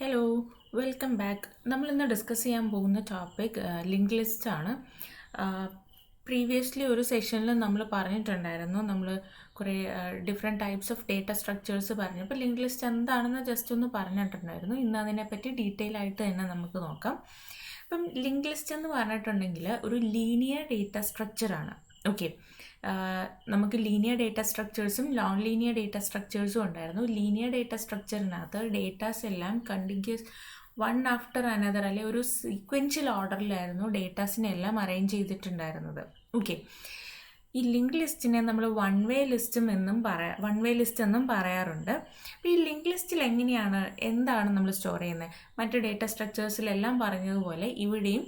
Hello, welcome back. നമ്മളിന്ന് discuss ചെയ്യാൻ പോകുന്ന ടോപ്പിക് ലിങ്ക് ലിസ്റ്റ് ആണ്. പ്രീവിയസ്ലി ഒരു സെഷനിൽ നമ്മൾ പറഞ്ഞിട്ടുണ്ടായിരുന്നു, നമ്മൾ കുറേ different types of data structures പറഞ്ഞപ്പോൾ ലിങ്ക് ലിസ്റ്റ് എന്താണെന്ന് ജസ്റ്റ് ഒന്ന് പറഞ്ഞിട്ടുണ്ടായിരുന്നു. ഇന്ന് അതിനെപ്പറ്റി ഡീറ്റെയിൽ ആയിട്ട് തന്നെ നമുക്ക് നോക്കാം. അപ്പം ലിങ്ക് ലിസ്റ്റ് എന്ന് പറഞ്ഞിട്ടുണ്ടെങ്കിൽ ഒരു ലീനിയർ ഡേറ്റ സ്ട്രക്ചറാണ്. ഓക്കെ, നമുക്ക് ലീനിയർ ഡേറ്റ സ്ട്രക്ചേഴ്സും നോൺ ലീനിയർ ഡേറ്റ സ്ട്രക്ചേഴ്സും ഉണ്ടായിരുന്നു. ലീനിയർ ഡേറ്റ സ്ട്രക്ചറിനകത്ത് ഡേറ്റാസ് എല്ലാം കണ്ടിന്യൂസ് വൺ ആഫ്റ്റർ അനദർ അല്ലെ ഒരു സീക്വൻഷ്യൽ ഓർഡറിലായിരുന്നു ഡേറ്റാസിനെല്ലാം അറേഞ്ച് ചെയ്തിട്ടുണ്ടായിരുന്നത്. ഓക്കെ, ഈ ലിങ്ക് ലിസ്റ്റിനെ നമ്മൾ വൺ വേ ലിസ്റ്റ് എന്നും പറയാറുണ്ട്. അപ്പോൾ ഈ ലിങ്ക് ലിസ്റ്റിൽ എന്താണ് നമ്മൾ സ്റ്റോർ ചെയ്യുന്നത്? മറ്റ് ഡേറ്റ സ്ട്രക്ചേഴ്സിലെല്ലാം പറഞ്ഞതുപോലെ ഇവിടെയും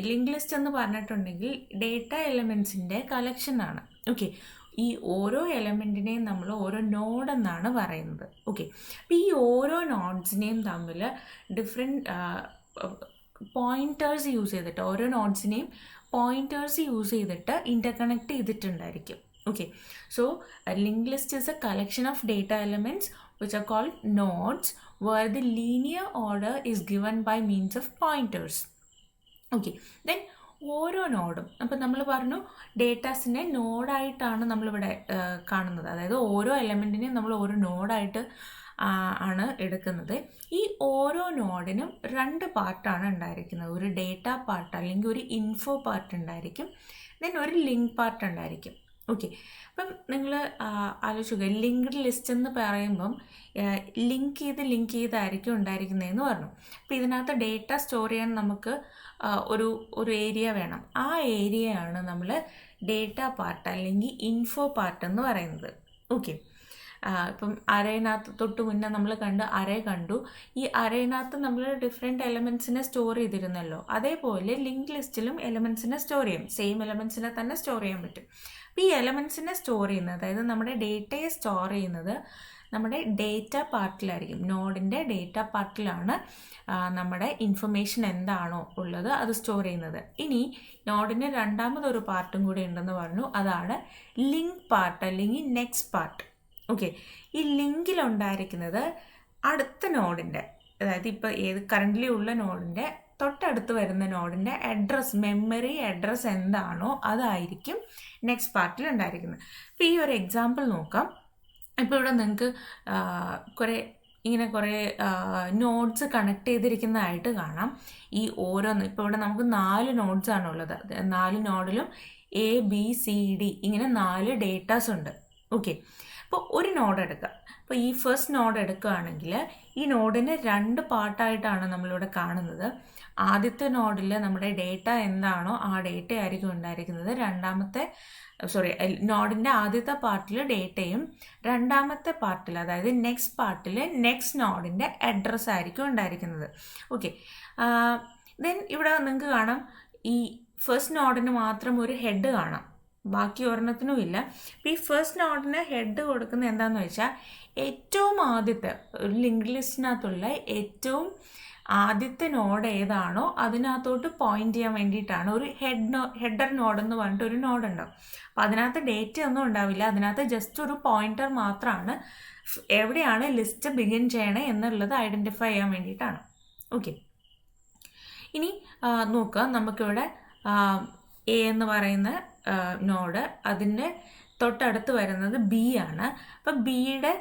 ലിങ്ക് ലിസ്റ്റ് എന്ന് പറഞ്ഞിട്ടുണ്ടെങ്കിൽ ഡേറ്റ എലമെൻസിൻ്റെ കളക്ഷനാണ്. ഓക്കെ, ഈ ഓരോ എലമെൻറ്റിനെയും നമ്മൾ ഓരോ നോഡ് എന്നാണ് പറയുന്നത്. ഓക്കെ, അപ്പോൾ ഈ ഓരോ നോഡ്സിനെയും തമ്മിൽ ഡിഫറെൻറ്റ് പോയിൻറ്റേഴ്സ് യൂസ് ചെയ്തിട്ട് ഓരോ നോഡ്സിനെയും പോയിൻറ്റേഴ്സ് യൂസ് ചെയ്തിട്ട് ഇൻ്റർകണക്ട് ചെയ്തിട്ടുണ്ടായിരിക്കും. Okay, so link list is a collection of data elements which are called nodes where the linear order is given by means of pointers. Okay, then ഓരോ നോഡും അപ്പം നമ്മൾ പറഞ്ഞു ഡേറ്റാസിനെ നോഡായിട്ടാണ് നമ്മളിവിടെ കാണുന്നത്. അതായത് ഓരോ എലമെൻറ്റിനെയും നമ്മൾ ഓരോ നോഡായിട്ട് ആണ് എടുക്കുന്നത്. ഈ ഓരോ നോഡിനും രണ്ട് പാർട്ടാണ് ഉണ്ടായിരിക്കുന്നത്. ഒരു ഡേറ്റ പാർട്ട് അല്ലെങ്കിൽ ഒരു ഇൻഫോ പാർട്ട് ഉണ്ടായിരിക്കും, ദെൻ ഒരു ലിങ്ക് പാർട്ട് ഉണ്ടായിരിക്കും. ഓക്കെ, അപ്പം നിങ്ങൾ ആലോചിക്കുക, ലിങ്ക്ഡ് ലിസ്റ്റ് എന്ന് പറയുമ്പം ലിങ്ക് ചെയ്തായിരിക്കും ഉണ്ടായിരിക്കുന്നതെന്ന് പറഞ്ഞു. അപ്പോൾ ഇതിനകത്ത് ഡേറ്റ സ്റ്റോർ ചെയ്യാൻ നമുക്ക് ഒരു ഏരിയ വേണം. ആ ഏരിയയാണ് നമ്മൾ ഡേറ്റ പാർട്ട് അല്ലെങ്കിൽ ഇൻഫോ പാർട്ട് എന്ന് പറയുന്നത്. ഓക്കെ, ഇപ്പം അറേനകത്ത് തൊട്ട് മുന്നേ നമ്മൾ അറേ കണ്ടു. ഈ അറേനകത്ത് നമ്മൾ ഡിഫറെൻറ്റ് എലമെൻറ്റ്സിനെ സ്റ്റോർ ചെയ്തിരുന്നല്ലോ, അതേപോലെ ലിങ്ക് ലിസ്റ്റിലും എലമെൻറ്റ്സിനെ സ്റ്റോർ ചെയ്യും. സെയിം എലമെൻറ്റ്സിനെ തന്നെ സ്റ്റോർ ചെയ്യാൻ പറ്റും. അപ്പോൾ ഈ എലമെൻറ്റ്സിനെ സ്റ്റോർ ചെയ്യുന്നത്, അതായത് നമ്മുടെ ഡേറ്റയെ സ്റ്റോർ ചെയ്യുന്നത് നമ്മുടെ ഡേറ്റ പാർട്ടിലായിരിക്കും. നോഡിൻ്റെ ഡേറ്റ പാർട്ടിലാണ് നമ്മുടെ ഇൻഫർമേഷൻ എന്താണോ ഉള്ളത് അത് സ്റ്റോർ ചെയ്യുന്നത്. ഇനി നോഡിന് രണ്ടാമതൊരു പാർട്ടും കൂടി ഉണ്ടെന്ന് പറഞ്ഞു, അതാണ് ലിങ്ക് പാർട്ട് അല്ലെങ്കിൽ നെക്സ്റ്റ് പാർട്ട്. ഓക്കെ, ഈ ലിങ്കിലുണ്ടായിരിക്കുന്നത് അടുത്ത നോഡിൻ്റെ, അതായത് ഇപ്പോൾ കറൻ്റ്ലി ഉള്ള നോഡിൻ്റെ തൊട്ടടുത്ത് വരുന്ന നോഡിൻ്റെ അഡ്രസ്സ്, മെമ്മറി അഡ്രസ്സ് എന്താണോ അതായിരിക്കും നെക്സ്റ്റ് പാർട്ടിൽ ഉണ്ടായിരിക്കുന്നത്. അപ്പോൾ ഈ ഒരു എക്സാമ്പിൾ നോക്കാം. ഇപ്പോൾ ഇവിടെ നിങ്ങൾക്ക് കുറേ നോഡ്സ് കണക്ട് ചെയ്തിരിക്കുന്നതായിട്ട് കാണാം. ഈ ഓരോന്ന് ഇപ്പോൾ ഇവിടെ നമുക്ക് 4 നോഡ്സാണുള്ളത്. 4 നോഡിലും ABCD ഇങ്ങനെ 4 ഡേറ്റാസ് ഉണ്ട്. ഓക്കെ, അപ്പോൾ ഒരു നോഡ് എടുക്കുക. അപ്പോൾ ഈ ഫസ്റ്റ് നോഡ് എടുക്കുകയാണെങ്കിൽ ഈ നോഡിന് 2 പാർട്ടായിട്ടാണ് നമ്മളിവിടെ കാണുന്നത്. ആദ്യത്തെ നോഡിൽ നമ്മുടെ ഡേറ്റ എന്താണോ ആ ഡേറ്റ ആയിരിക്കും ഉണ്ടായിരിക്കുന്നത്. നോഡിൻ്റെ ആദ്യത്തെ പാർട്ടിൽ ഡേറ്റയും രണ്ടാമത്തെ പാർട്ടിൽ, അതായത് നെക്സ്റ്റ് പാർട്ടിൽ നെക്സ്റ്റ് നോഡിൻ്റെ അഡ്രസ്സ് ആയിരിക്കും ഉണ്ടായിരിക്കുന്നത്. ഓക്കെ, ദെൻ ഇവിടെ നിങ്ങൾക്ക് കാണാം ഈ ഫസ്റ്റ് നോഡിന് മാത്രം ഒരു ഹെഡ് കാണാം, ബാക്കി ഒരെണ്ണത്തിനും ഇല്ല. അപ്പോൾ ഈ ഫസ്റ്റ് നോഡിന് ഹെഡ് കൊടുക്കുന്നത് എന്താണെന്ന് വെച്ചാൽ ഏറ്റവും ആദ്യത്തെ ഒരു ലിങ്ക് ലിസ്റ്റിനകത്തുള്ള ഏറ്റവും ആദ്യത്തെ നോഡ് ഏതാണോ അതിനകത്തോട്ട് പോയിന്റ് ചെയ്യാൻ വേണ്ടിയിട്ടാണ്. ഒരു ഹെഡർ നോഡ് എന്ന് പറഞ്ഞിട്ട് ഒരു നോഡ് ഉണ്ടാവും. അപ്പോൾ അതിനകത്ത് ഡേറ്റ ഒന്നും ഉണ്ടാവില്ല, അതിനകത്ത് ജസ്റ്റ് ഒരു പോയിന്റർ മാത്രമാണ് എവിടെയാണ് ലിസ്റ്റ് ബിഗിൻ ചെയ്യണേ എന്നുള്ളത് ഐഡൻറ്റിഫൈ ചെയ്യാൻ വേണ്ടിയിട്ടാണ്. ഓക്കെ, ഇനി നോക്കുക, നമുക്കിവിടെ A എന്ന് പറയുന്ന നോഡ്, അതിൻ്റെ തൊട്ടടുത്ത് വരുന്നത് B ആണ്. അപ്പം ബിയുടെ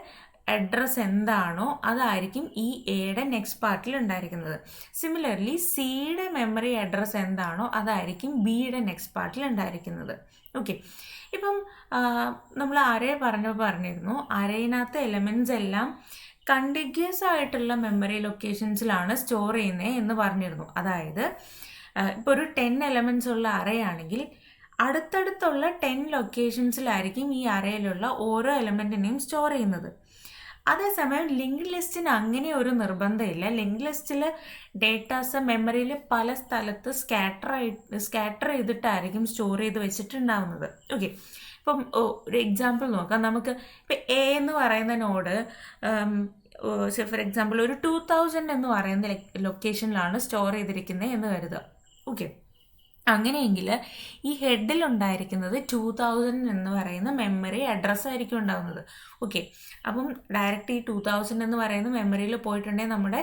അഡ്രസ്സ് എന്താണോ അതായിരിക്കും ഈ എയുടെ നെക്സ്റ്റ് പാർട്ടിൽ ഉണ്ടായിരിക്കുന്നത്. സിമിലർലി സിയുടെ മെമ്മറി അഡ്രസ്സ് എന്താണോ അതായിരിക്കും ബിയുടെ നെക്സ്റ്റ് പാർട്ടിൽ ഉണ്ടായിരിക്കുന്നത്. ഓക്കെ, ഇപ്പം നമ്മൾ അറേ പറഞ്ഞിരുന്നു, അറേനകത്ത് എലമെൻറ്റ്സ് എല്ലാം കണ്ടിന്യൂസ് ആയിട്ടുള്ള മെമ്മറി ലൊക്കേഷൻസിലാണ് സ്റ്റോർ ചെയ്യുന്നത് എന്ന് പറഞ്ഞിരുന്നു. അതായത് ഇപ്പോൾ ഒരു 10 എലമെൻറ്റ്സ് ഉള്ള അറേ ആണെങ്കിൽ അടുത്തടുത്തുള്ള 10 ലൊക്കേഷൻസിലായിരിക്കും ഈ അറേയിലുള്ള ഓരോ എലമെൻറ്റിനെയും സ്റ്റോർ ചെയ്യുന്നത്. അതേസമയം ലിങ്ക് ലിസ്റ്റിന് അങ്ങനെ ഒരു നിർബന്ധമില്ല. ലിങ്ക് ലിസ്റ്റിൽ ഡേറ്റാസ് മെമ്മറിയിൽ പല സ്ഥലത്ത് സ്കാറ്റർ ചെയ്തിട്ടായിരിക്കും സ്റ്റോർ ചെയ്ത് വെച്ചിട്ടുണ്ടാവുന്നത്. ഓക്കെ, ഇപ്പം ഒരു എക്സാമ്പിൾ നോക്കാം. നമുക്ക് ഇപ്പം A എന്ന് പറയുന്ന നോഡ് ഫോർ എക്സാമ്പിൾ ഒരു 2000 എന്ന് പറയുന്ന ലൊക്കേഷനിലാണ് സ്റ്റോർ ചെയ്തിരിക്കുന്നത് എന്ന് കരുതുക. ഓക്കെ, അങ്ങനെയെങ്കിൽ ഈ ഹെഡിലുണ്ടായിരിക്കുന്നത് 2000 എന്ന് പറയുന്ന മെമ്മറി അഡ്രസ്സായിരിക്കും ഉണ്ടാകുന്നത്. ഓക്കെ, അപ്പം ഡയറക്റ്റ് ഈ 2000 എന്ന് പറയുന്ന മെമ്മറിയിൽ പോയിട്ടുണ്ടെങ്കിൽ നമ്മുടെ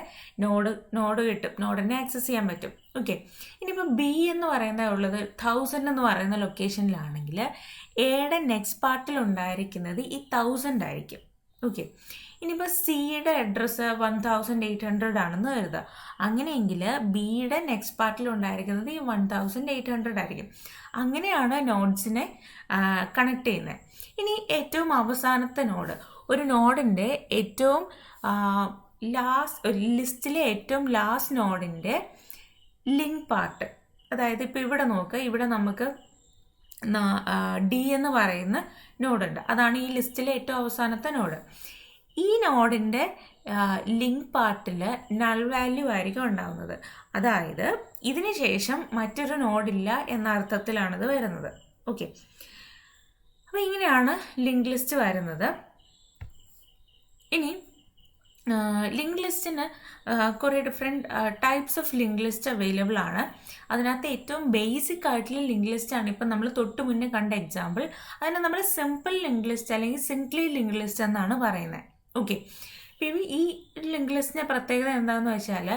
നോഡ് കിട്ടും, നോഡിനെ ആക്സസ് ചെയ്യാൻ പറ്റും. ഓക്കെ, ഇനിയിപ്പോൾ ബി എന്ന് പറയുന്നത് ഉള്ളത് 1000 എന്ന് പറയുന്ന ലൊക്കേഷനിലാണെങ്കിൽ എയുടെ നെക്സ്റ്റ് പാർട്ടിൽ ഉണ്ടായിരിക്കുന്നത് ഈ 1000 ആയിരിക്കും. ഓക്കെ, ഇനിയിപ്പോൾ സിയുടെ അഡ്രസ്സ് 1800 ആണെന്ന് കരുതുക. അങ്ങനെയെങ്കിൽ ബിയുടെ നെക്സ്റ്റ് പാർട്ടിൽ ഉണ്ടായിരിക്കുന്നത് ഈ 1800 ആയിരിക്കും. അങ്ങനെയാണ് നോഡ്സിനെ കണക്ട് ചെയ്യുന്നത്. ഇനി ഏറ്റവും അവസാനത്തെ നോഡ്, ഒരു നോഡിൻ്റെ ഏറ്റവും ലിസ്റ്റിലെ ഏറ്റവും ലാസ്റ്റ് നോഡിൻ്റെ ലിങ്ക് പാർട്ട്, അതായത് ഇപ്പോൾ ഇവിടെ നോക്കുക, ഇവിടെ നമുക്ക് ഡി എന്ന് പറയുന്ന നോഡുണ്ട്, അതാണ് ഈ ലിസ്റ്റിലെ ഏറ്റവും അവസാനത്തെ നോഡ്. ഈ നോഡിൻ്റെ ലിങ്ക് പാർട്ടിൽ നൾ വാല്യൂ ആയിരിക്കും ഉണ്ടാകുന്നത്. അതായത് ഇതിന് ശേഷം മറ്റൊരു നോഡില്ല എന്ന അർത്ഥത്തിലാണിത് വരുന്നത്. ഓക്കെ, അപ്പോൾ ഇങ്ങനെയാണ് ലിങ്ക് ലിസ്റ്റ് വരുന്നത്. ഇനി ലിങ്ക് ലിസ്റ്റിന് കുറേ different types of link list available ആണ്. അതിനകത്ത് ഏറ്റവും ബേസിക് ആയിട്ടുള്ള ലിങ്ക് ലിസ്റ്റാണ് ഇപ്പം നമ്മൾ തൊട്ട് മുന്നേ കണ്ട എക്സാമ്പിൾ. അതിനെ നമ്മൾ സിമ്പിൾ ലിങ്ക് ലിസ്റ്റ് അല്ലെങ്കിൽ സിംപ്ലി ലിങ്ക് ലിസ്റ്റ് എന്നാണ് പറയുന്നത്. ഓക്കെ, ഇപ്പം ഈ ലിങ്ക് ലിസ്റ്റിൻ്റെ പ്രത്യേകത എന്താണെന്ന് വെച്ചാൽ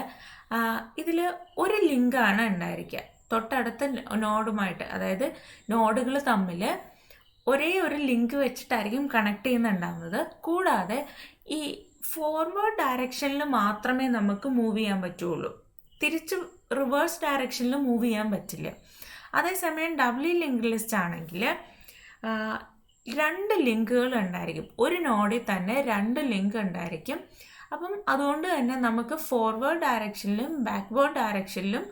ഇതിൽ ഒരു ലിങ്കാണ് ഉണ്ടായിരിക്കുക തൊട്ടടുത്ത നോഡുമായിട്ട്. അതായത് നോഡുകൾ തമ്മിൽ ഒരേ ഒരു ലിങ്ക് വെച്ചിട്ടായിരിക്കും കണക്ട് ചെയ്യുന്നുണ്ടാകുന്നത്. കൂടാതെ ഈ ഫോർവേഡ് ഡയറക്ഷനിൽ മാത്രമേ നമുക്ക് മൂവ് ചെയ്യാൻ പറ്റുള്ളൂ, തിരിച്ച് റിവേഴ്സ് ഡയറക്ഷനിൽ മൂവ് ചെയ്യാൻ പറ്റില്ല. അതേസമയം ഡബ്ല്യു ലിങ്ക് ലിസ്റ്റ് ആണെങ്കിൽ 2 ലിങ്കുകൾ ഉണ്ടായിരിക്കും, ഒരു നോഡിൽ തന്നെ 2 ലിങ്ക് ഉണ്ടായിരിക്കും. അപ്പം അതുകൊണ്ട് തന്നെ നമുക്ക് ഫോർവേഡ് ഡയറക്ഷനിലും ബാക്ക്വേർഡ് ഡയറക്ഷനിലും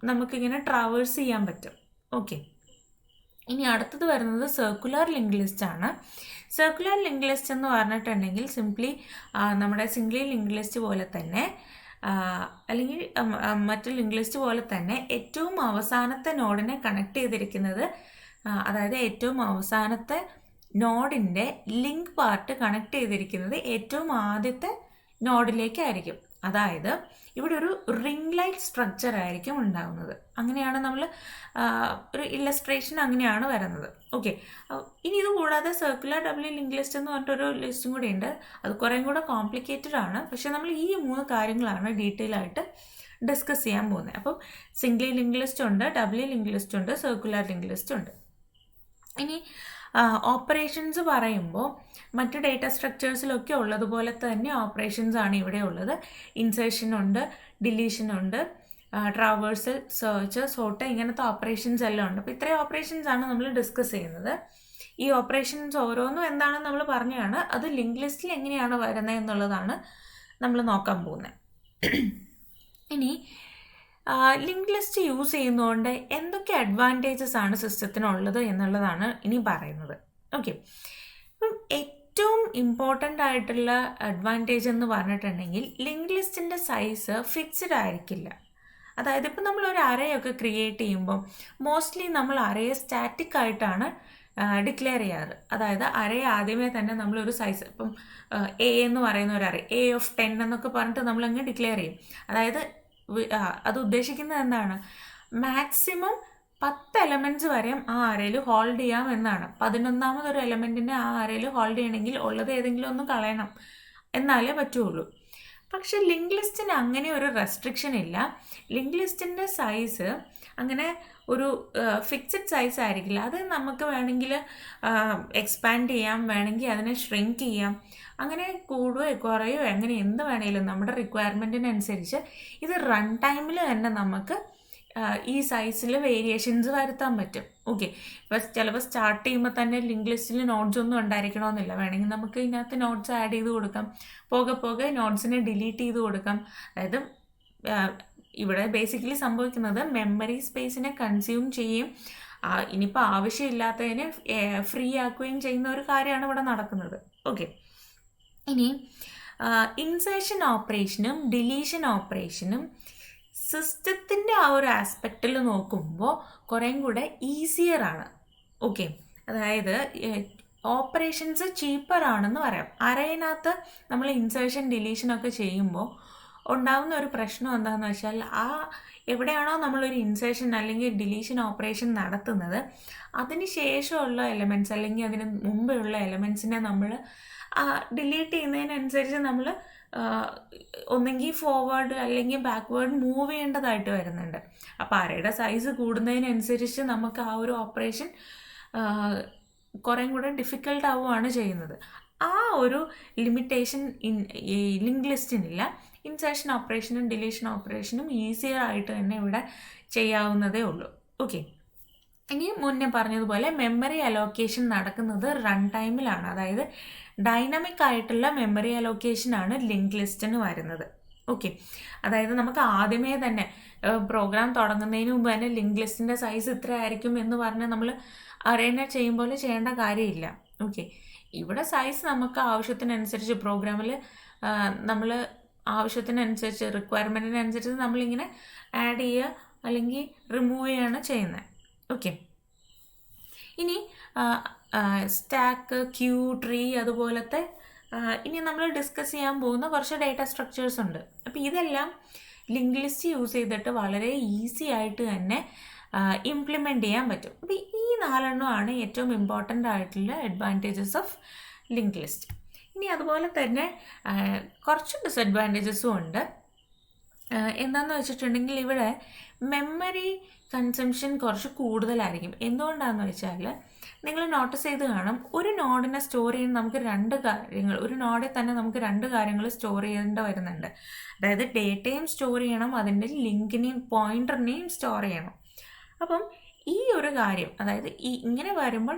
നമുക്കിങ്ങനെ ട്രാവേഴ്സ് ചെയ്യാൻ പറ്റും. ഓക്കെ, ഇനി അടുത്തത് വരുന്നത് സർക്കുലർ ലിങ്ക് ലിസ്റ്റ് ആണ്. സർക്കുലർ ലിങ്ക് ലിസ്റ്റ് എന്ന് പറഞ്ഞിട്ടുണ്ടെങ്കിൽ സിംപ്ലി നമ്മുടെ സിംഗ്ലി ലിങ്ക് ലിസ്റ്റ് പോലെ തന്നെ അല്ലെങ്കിൽ മറ്റു ലിങ്ക് ലിസ്റ്റ് പോലെ തന്നെ ഏറ്റവും അവസാനത്തെ നോഡിനെ കണക്ട് ചെയ്തിരിക്കുന്നത്, അതായത് ഏറ്റവും അവസാനത്തെ നോഡിൻ്റെ ലിങ്ക് പാർട്ട് കണക്ട് ചെയ്തിരിക്കുന്നത് ഏറ്റവും ആദ്യത്തെ നോഡിലേക്കായിരിക്കും. അതായത് ഇവിടെ ഒരു റിംഗ് ലൈറ്റ് സ്ട്രക്ചർ ആയിരിക്കും ഉണ്ടാകുന്നത്. അങ്ങനെയാണ് നമ്മൾ ഒരു ഇല്ലസ്ട്രേഷൻ അങ്ങനെയാണ് വരുന്നത്. ഓക്കെ, ഇനി ഇത് കൂടാതെ സർക്കുലർ ഡബ്ല്യു ലിങ്ക് ലിസ്റ്റ് എന്ന് പറഞ്ഞിട്ടൊരു ലിസ്റ്റും കൂടി ഉണ്ട്. അത് കുറേയും കൂടെ കോംപ്ലിക്കേറ്റഡ് ആണ്. പക്ഷെ നമ്മൾ ഈ 3 കാര്യങ്ങളാണ് ഡീറ്റെയിൽ ആയിട്ട് ഡിസ്കസ് ചെയ്യാൻ പോകുന്നത്. അപ്പം സിംഗ്ലി ലിങ്ക് ലിസ്റ്റ് ഉണ്ട്, ഡബ്ല്യു ലിങ്ക് ലിസ്റ്റ് ഉണ്ട്, സർക്കുലർ ലിങ്ക് ലിസ്റ്റ് ഉണ്ട്. ഇനി ഓപ്പറേഷൻസ് പറയുമ്പോൾ മറ്റ് ഡേറ്റ സ്ട്രക്ചേഴ്സിലൊക്കെ ഉള്ളതുപോലെ തന്നെ ഓപ്പറേഷൻസ് ആണ് ഇവിടെ ഉള്ളത്. ഇൻസേർഷൻ ഉണ്ട്, ഡിലീഷൻ ഉണ്ട്, ട്രാവേഴ്സൽ, സെർച്ച്, സോർട്ട്, ഇങ്ങനത്തെ ഓപ്പറേഷൻസ് എല്ലാം ഉണ്ട്. അപ്പോൾ ഇത്രയും ഓപ്പറേഷൻസ് ആണ് നമ്മൾ ഡിസ്കസ് ചെയ്യുന്നത്. ഈ ഓപ്പറേഷൻസ് ഓരോന്നും എന്താണെന്ന് നമ്മൾ പറഞ്ഞാണ്, അത് ലിങ്ക് ലിസ്റ്റിൽ എങ്ങനെയാണ് വരുന്നത് എന്നുള്ളതാണ് നമ്മൾ നോക്കാൻ പോകുന്നത്. ഇനി ലിങ്ക് ലിസ്റ്റ് യൂസ് ചെയ്യുന്നതുകൊണ്ട് എന്തൊക്കെ അഡ്വാൻറ്റേജസ് ആണ് സിസ്റ്റത്തിനുള്ളത് എന്നുള്ളതാണ് ഇനി പറയുന്നത്. ഓക്കെ, ഇപ്പം ഏറ്റവും ഇമ്പോർട്ടൻ്റ് ആയിട്ടുള്ള അഡ്വാൻറ്റേജ് എന്ന് പറഞ്ഞിട്ടുണ്ടെങ്കിൽ ലിങ്ക് ലിസ്റ്റിൻ്റെ സൈസ് ഫിക്സ്ഡ് ആയിരിക്കില്ല. അതായത് ഇപ്പം നമ്മളൊരു അറേയൊക്കെ ക്രിയേറ്റ് ചെയ്യുമ്പോൾ മോസ്റ്റ്ലി നമ്മൾ അറേയെ സ്റ്റാറ്റിക് ആയിട്ടാണ് ഡിക്ലെയർ ചെയ്യാറ്. അതായത് അറേ ആദ്യമേ തന്നെ നമ്മളൊരു സൈസ്, ഇപ്പം എ എന്ന് പറയുന്ന ഒരു അറേ A of 10 എന്നൊക്കെ പറഞ്ഞിട്ട് നമ്മളങ്ങ് ഡിക്ലെയർ ചെയ്യും. അതായത് അത് ഉദ്ദേശിക്കുന്നത് എന്താണ്, മാക്സിമം 10 എലമെൻറ്റ്സ് വരെ ആ അറേയിൽ ഹോൾഡ് ചെയ്യാം എന്നാണ്. 11ാമതൊരു എലമെൻറ്റിനെ ആ അറേയിൽ ഹോൾഡ് ചെയ്യണമെങ്കിൽ ഉള്ളത് ഏതെങ്കിലും ഒന്ന് കളയണം, എന്നാലേ പറ്റുള്ളൂ. പക്ഷെ ലിങ്ക് ലിസ്റ്റിന് അങ്ങനെ ഒരു റെസ്ട്രിക്ഷൻ ഇല്ല. ലിങ്ക് ലിസ്റ്റിൻ്റെ സൈസ് അങ്ങനെ ഒരു ഫിക്സഡ് സൈസ് ആയിരിക്കില്ല. അത് നമുക്ക് വേണമെങ്കിൽ എക്സ്പാൻഡ് ചെയ്യാം, വേണമെങ്കിൽ അതിനെ ഷ്രിങ്ക് ചെയ്യാം, അങ്ങനെ കൂടുകയോ കുറയോ അങ്ങനെ എന്ത് വേണമെങ്കിലും നമ്മുടെ റിക്വയർമെൻറ്റിനനുസരിച്ച് ഇത് റൺ ടൈമിൽ തന്നെ നമുക്ക് ഈ സൈസിൽ വേരിയേഷൻസ് വരുത്താൻ പറ്റും. ഓക്കെ, ഇപ്പോൾ ചിലപ്പോൾ സ്റ്റാർട്ട് ചെയ്യുമ്പോൾ തന്നെ ലിങ്ക് ലിസ്റ്റിൽ നോട്ട്സ് ഒന്നും ഉണ്ടായിരിക്കണമെന്നില്ല. വേണമെങ്കിൽ നമുക്ക് ഇതിനകത്ത് നോട്ട്സ് ആഡ് ചെയ്ത് കൊടുക്കാം, പോകെ പോകെ നോട്ട്സിനെ ഡിലീറ്റ് ചെയ്ത് കൊടുക്കാം. അതായത് ഇവിടെ ബേസിക്കലി സംഭവിക്കുന്നത് മെമ്മറി സ്പേസിനെ കൺസ്യൂം ചെയ്യും, ഇനിയിപ്പോൾ ആവശ്യമില്ലാത്തതിനെ ഫ്രീ ആക്കുകയും ചെയ്യുന്ന ഒരു കാര്യമാണ് ഇവിടെ നടക്കുന്നത്. ഓക്കെ, ഇനി ഇൻസേർഷൻ ഓപ്പറേഷനും ഡിലീഷൻ ഓപ്പറേഷനും സിസ്റ്റത്തിൻ്റെ ആ ഒരു ആസ്പെക്റ്റിൽ നോക്കുമ്പോൾ കുറേയും കൂടെ ഈസിയർ ആണ്. ഓക്കെ, അതായത് ഓപ്പറേഷൻസ് ചീപ്പർ ആണെന്ന് പറയാം. അറേനകത്ത് നമ്മൾ ഇൻസേർഷൻ ഡിലീഷനൊക്കെ ചെയ്യുമ്പോൾ ഉണ്ടാകുന്ന ഒരു പ്രശ്നം എന്താണെന്ന് വെച്ചാൽ എവിടെയാണോ നമ്മളൊരു ഇൻസേർഷൻ അല്ലെങ്കിൽ ഡിലീഷൻ ഓപ്പറേഷൻ നടത്തുന്നത് അതിന് ശേഷമുള്ള എലമെൻറ്റ്സ് അല്ലെങ്കിൽ അതിന് മുമ്പെയുള്ള എലമെൻറ്റ്സിനെ നമ്മൾ ഡിലീറ്റ് ചെയ്യുന്നതിനനുസരിച്ച് നമ്മൾ ഒന്നെങ്കിൽ ഫോർവേഡ് അല്ലെങ്കിൽ ബാക്ക്വേർഡ് മൂവ് ചെയ്യേണ്ടതായിട്ട് വരുന്നുണ്ട്. അപ്പോൾ അറേയുടെ സൈസ് കൂടുന്നതിനനുസരിച്ച് നമുക്ക് ആ ഒരു ഓപ്പറേഷൻ കുറേ കൂടെ ഡിഫിക്കൽട്ട് ആവുകയാണ് ചെയ്യുന്നത്. ആ ഒരു ലിമിറ്റേഷൻ ഈ ലിങ്ക് ലിസ്റ്റിനില്ല. ഇൻസേർഷൻ ഓപ്പറേഷനും ഡിലീഷൻ ഓപ്പറേഷനും ഈസിയർ ആയിട്ട് തന്നെ ഇവിടെ ചെയ്യാവുന്നതേ ഉള്ളൂ. ഓക്കെ, ഇനി മുന്നേ പറഞ്ഞതുപോലെ മെമ്മറി അലോക്കേഷൻ നടക്കുന്നത് റൺ ടൈമിലാണ്. അതായത് ഡൈനാമിക് ആയിട്ടുള്ള മെമ്മറി അലോക്കേഷനാണ് ലിങ്ക് ലിസ്റ്റിന് വരുന്നത്. ഓക്കെ, അതായത് നമുക്ക് ആദ്യമേ തന്നെ പ്രോഗ്രാം തുടങ്ങുന്നതിന് മുമ്പ് തന്നെ ലിങ്ക് ലിസ്റ്റിൻ്റെ സൈസ് ഇത്ര ആയിരിക്കും എന്ന് പറഞ്ഞ് നമ്മൾ അറേനെ ചെയ്യുമ്പോൾ ചെയ്യേണ്ട കാര്യമില്ല. ഓക്കെ, ഇവിടെ സൈസ് നമുക്ക് ആവശ്യത്തിനനുസരിച്ച് പ്രോഗ്രാമിൽ നമ്മൾ ആവശ്യത്തിനനുസരിച്ച് റിക്വയർമെൻറ്റിനനുസരിച്ച് നമ്മളിങ്ങനെ ആഡ് ചെയ്യുക അല്ലെങ്കിൽ റിമൂവ് ചെയ്യുകയാണ് ചെയ്യുന്നത്. ഓക്കെ, ഇനി സ്റ്റാക്ക്, ക്യൂ, ട്രീ അതുപോലത്തെ ഇനി നമ്മൾ ഡിസ്കസ് ചെയ്യാൻ പോകുന്ന കുറച്ച് ഡേറ്റ സ്ട്രക്ചേഴ്സ് ഉണ്ട്. അപ്പോൾ ഇതെല്ലാം ലിങ്ക് ലിസ്റ്റ് യൂസ് ചെയ്തിട്ട് വളരെ ഈസി ആയിട്ട് തന്നെ ഇംപ്ലിമെൻ്റ് ചെയ്യാൻ പറ്റും. അപ്പോൾ ഈ 4 ഏറ്റവും ഇമ്പോർട്ടൻ്റ് ആയിട്ടുള്ള അഡ്വാൻറ്റേജസ് ഓഫ് ലിങ്ക് ലിസ്റ്റ്. ഇനി അതുപോലെ തന്നെ കുറച്ച് ഡിസഡ്വാൻറ്റേജസും ഉണ്ട്. എന്താണെന്ന് വെച്ചിട്ടുണ്ടെങ്കിൽ ഇവിടെ മെമ്മറി കൺസംഷൻ കുറച്ച് കൂടുതലായിരിക്കും. എന്തുകൊണ്ടാണെന്ന് വെച്ചാൽ നിങ്ങൾ നോട്ടീസ് ചെയ്ത് കാണും, ഒരു നോഡിനെ സ്റ്റോർ ചെയ്യാൻ നമുക്ക് 2 കാര്യങ്ങൾ, ഒരു നോഡിൽ തന്നെ നമുക്ക് 2 കാര്യങ്ങൾ സ്റ്റോർ ചെയ്യേണ്ടി വരുന്നുണ്ട്. അതായത് ഡേറ്റയും സ്റ്റോർ ചെയ്യണം, അതിൻ്റെ ലിങ്കിനെയും പോയിൻ്ററിനെയും സ്റ്റോർ ചെയ്യണം. അപ്പം ഈ ഒരു കാര്യം, അതായത് ഇങ്ങനെ വരുമ്പോൾ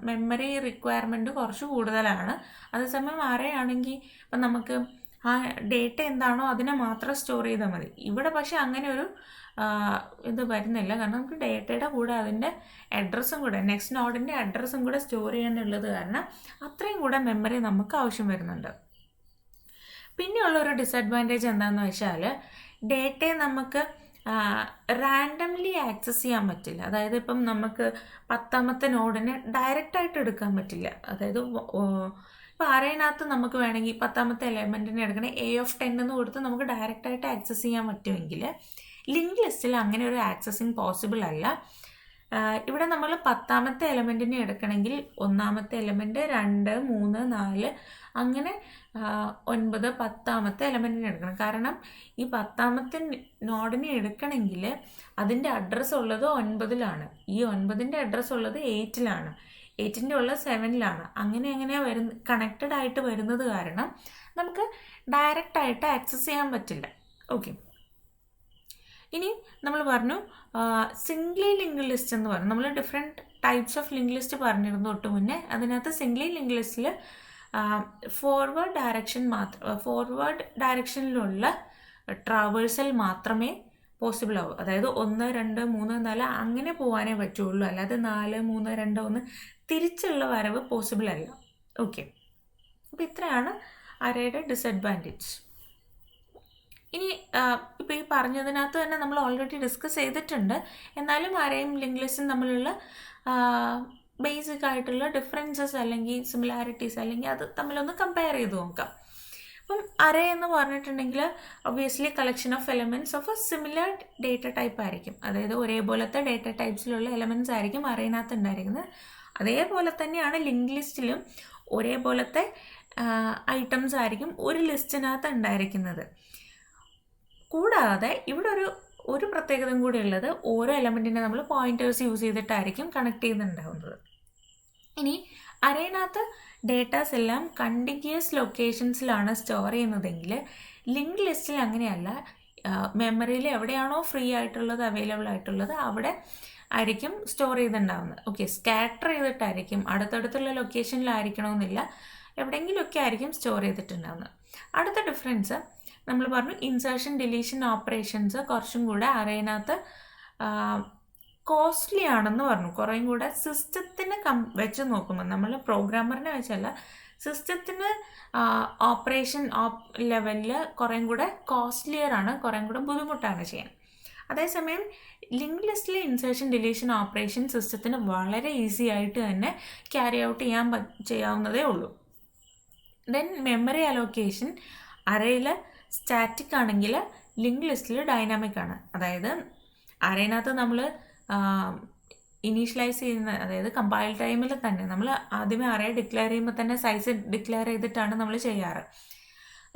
മെമ്മറി റിക്വയർമെൻറ്റ് കുറച്ച് കൂടുതലാണ്. അതേസമയം ആണെങ്കിൽ ഇപ്പം നമുക്ക് ആ ഡേറ്റ എന്താണോ അതിനെ മാത്രം സ്റ്റോർ ചെയ്താൽ മതി. ഇവിടെ പക്ഷേ അങ്ങനെ ഒരു ഇത് വരുന്നില്ല. കാരണം നമുക്ക് ഡേറ്റയുടെ കൂടെ അതിൻ്റെ അഡ്രസ്സും കൂടെ, നെക്സ്റ്റ് നോഡിൻ്റെ അഡ്രസ്സും കൂടെ സ്റ്റോർ ചെയ്യാനുള്ളത് കാരണം അത്രയും കൂടെ മെമ്മറി നമുക്ക് ആവശ്യം വരുന്നുണ്ട്. പിന്നെയുള്ളൊരു ഡിസഡ്വാൻറ്റേജ് എന്താണെന്ന് വെച്ചാൽ ഡേറ്റയെ നമുക്ക് റാൻഡംലി ആക്സസ് ചെയ്യാൻ പറ്റില്ല. അതായത് ഇപ്പം നമുക്ക് 10ാമത്തെ നോഡിനെ ഡയറക്റ്റായിട്ട് എടുക്കാൻ പറ്റില്ല. അതായത് ഇപ്പോൾ അറേനകത്ത് നമുക്ക് വേണമെങ്കിൽ 10ാമത്തെ എലമെൻറ്റിനെ എടുക്കണേ A(10) എന്ന് കൊടുത്ത് നമുക്ക് ഡയറക്റ്റായിട്ട് ആക്സസ് ചെയ്യാൻ പറ്റുമെങ്കിൽ ലിങ്ക് ലിസ്റ്റിൽ അങ്ങനെ ഒരു ആക്സസിങ് പോസിബിൾ അല്ല. ഇവിടെ നമ്മൾ 10ാമത്തെ എലമെൻറ്റിനെ എടുക്കണമെങ്കിൽ 1ാമത്തെ എലമെൻറ്റ്, 2, 3, 4 അങ്ങനെ 9, 10ാമത്തെ എലമെൻറ്റിനെ എടുക്കണം. കാരണം ഈ 10ാമത്തെ നോഡിനെ എടുക്കണമെങ്കിൽ അതിൻ്റെ അഡ്രസ്സ് ഉള്ളത് 9ലാണ്, ഈ 9ൻ്റെ അഡ്രസ്സ് ഉള്ളത് 8ലാണ്, 8ൻ്റെ ഉള്ളത് 7ലാണ്. അങ്ങനെ കണക്റ്റഡ് ആയിട്ട് വരുന്നത് കാരണം നമുക്ക് ഡയറക്റ്റായിട്ട് ആക്സസ് ചെയ്യാൻ പറ്റില്ല. ഓക്കെ, ഇനി നമ്മൾ പറഞ്ഞു സിംഗ്ലി ലിങ്ക് ലിസ്റ്റ് എന്ന് പറഞ്ഞു. നമ്മൾ different types of link list പറഞ്ഞിരുന്നു തൊട്ട് മുന്നേ. അതിനകത്ത് സിംഗ്ലി ലിങ്ക് ലിസ്റ്റിൽ ഫോർവേഡ് ഡയറക്ഷനിലുള്ള ട്രാവേഴ്സൽ മാത്രമേ പോസിബിൾ ആവൂ. അതായത് 1, 2, 3, 4 അങ്ങനെ പോകാനേ പറ്റുള്ളൂ. അല്ലാതെ 4, 3, 2, 1 തിരിച്ചുള്ള വരവ് പോസിബിൾ അല്ല. ഓക്കെ, അപ്പോൾ ഇത്രയാണ് അറേയുടെ ഡിസഡ്വാൻറ്റേജ്. ഇനി ഇപ്പോൾ ഈ പറഞ്ഞതിനകത്ത് തന്നെ നമ്മൾ ഓൾറെഡി ഡിസ്കസ് ചെയ്തിട്ടുണ്ട്. എന്നാലും അറേയും ലിങ്ക് ലിസ്റ്റും തമ്മിലുള്ള ബേസിക് ആയിട്ടുള്ള ഡിഫറൻസസ് അല്ലെങ്കിൽ സിമിലാരിറ്റീസ് അല്ലെങ്കിൽ അത് തമ്മിലൊന്ന് കമ്പയർ ചെയ്ത് നോക്കാം. അപ്പം അറേ എന്ന് പറഞ്ഞിട്ടുണ്ടെങ്കിൽ obviously collection of elements of A similar data type ആയിരിക്കും. അതായത് ഒരേപോലത്തെ ഡേറ്റ ടൈപ്സിലുള്ള എലമെൻറ്റ്സ് ആയിരിക്കും അറേനകത്ത് ഉണ്ടായിരിക്കുന്നത്. അതേപോലെ തന്നെയാണ് ലിങ്ക് ലിസ്റ്റിലും ഒരേപോലത്തെ ഐറ്റംസ് ആയിരിക്കും ഒരു ലിസ്റ്റിനകത്ത് ഉണ്ടായിരിക്കുന്നത്. കൂടാതെ ഇവിടെ ഒരു പ്രത്യേകതയും കൂടി ഉള്ളത്, ഓരോ എലമെൻറ്റിനെ നമ്മൾ പോയിൻറ്റേഴ്സ് യൂസ് ചെയ്തിട്ടായിരിക്കും കണക്ട് ചെയ്യുന്നുണ്ടാവുന്നത്. ഇനി അറേനകത്ത് ഡേറ്റാസ് എല്ലാം കണ്ടിന്യൂസ് ലൊക്കേഷൻസിലാണ് സ്റ്റോർ ചെയ്യുന്നതെങ്കിൽ ലിങ്ക് ലിസ്റ്റിൽ അങ്ങനെയല്ല. മെമ്മറിയിൽ എവിടെയാണോ ഫ്രീ ആയിട്ടുള്ളത്, അവൈലബിൾ ആയിട്ടുള്ളത് അവിടെ ആയിരിക്കും സ്റ്റോർ ചെയ്തിട്ടുണ്ടാവുന്നത്. ഓക്കെ, സ്കാറ്റർ ചെയ്തിട്ടായിരിക്കും, അടുത്തടുത്തുള്ള ലൊക്കേഷനിലായിരിക്കണമെന്നില്ല, എവിടെയെങ്കിലുമൊക്കെ ആയിരിക്കും സ്റ്റോർ ചെയ്തിട്ടുണ്ടാവുന്നത്. അടുത്ത ഡിഫറൻസ് നമ്മൾ പറഞ്ഞു, ഇൻസേർഷൻ ഡിലീഷൻ ഓപ്പറേഷൻസ് കുറച്ചും കൂടെ അറേനകത്ത് കോസ്റ്റ്ലി ആണെന്ന് പറഞ്ഞു. കുറേയും കൂടെ സിസ്റ്റത്തിന് വെച്ച് നോക്കുമ്പോൾ, നമ്മൾ പ്രോഗ്രാമറിനെ വെച്ചല്ല, സിസ്റ്റത്തിന് ഓപ്പറേഷൻ ലെവലിൽ കുറേയും കൂടെ കോസ്റ്റ്ലിയർ ആണ്, കുറേയും കൂടെ ബുദ്ധിമുട്ടാണ് ചെയ്യാൻ. അതേസമയം ലിങ്ക് ലിസ്റ്റിലെ ഇൻസേർഷൻ ഡിലീഷൻ ഓപ്പറേഷൻ സിസ്റ്റത്തിന് വളരെ ഈസി ആയിട്ട് തന്നെ ക്യാരി ഔട്ട് ചെയ്യാവുന്നതേ ഉള്ളൂ. ദെൻ മെമ്മറി അലോക്കേഷൻ അറേയിൽ സ്റ്റാറ്റിക് ആണെങ്കിൽ ലിങ്ക് ലിസ്റ്റിൽ ഡൈനാമിക് ആണ്. അതായത് അറേനകത്ത് നമ്മൾ ഇനീഷ്യലൈസ് ചെയ്യുന്ന, അതായത് കമ്പൈൽ ടൈമിൽ തന്നെ നമ്മൾ ആദ്യമേ അറേ ഡിക്ലെയർ ചെയ്യുമ്പോൾ തന്നെ സൈസ് ഡിക്ലെയർ ചെയ്തിട്ടാണ് നമ്മൾ ചെയ്യാറ്.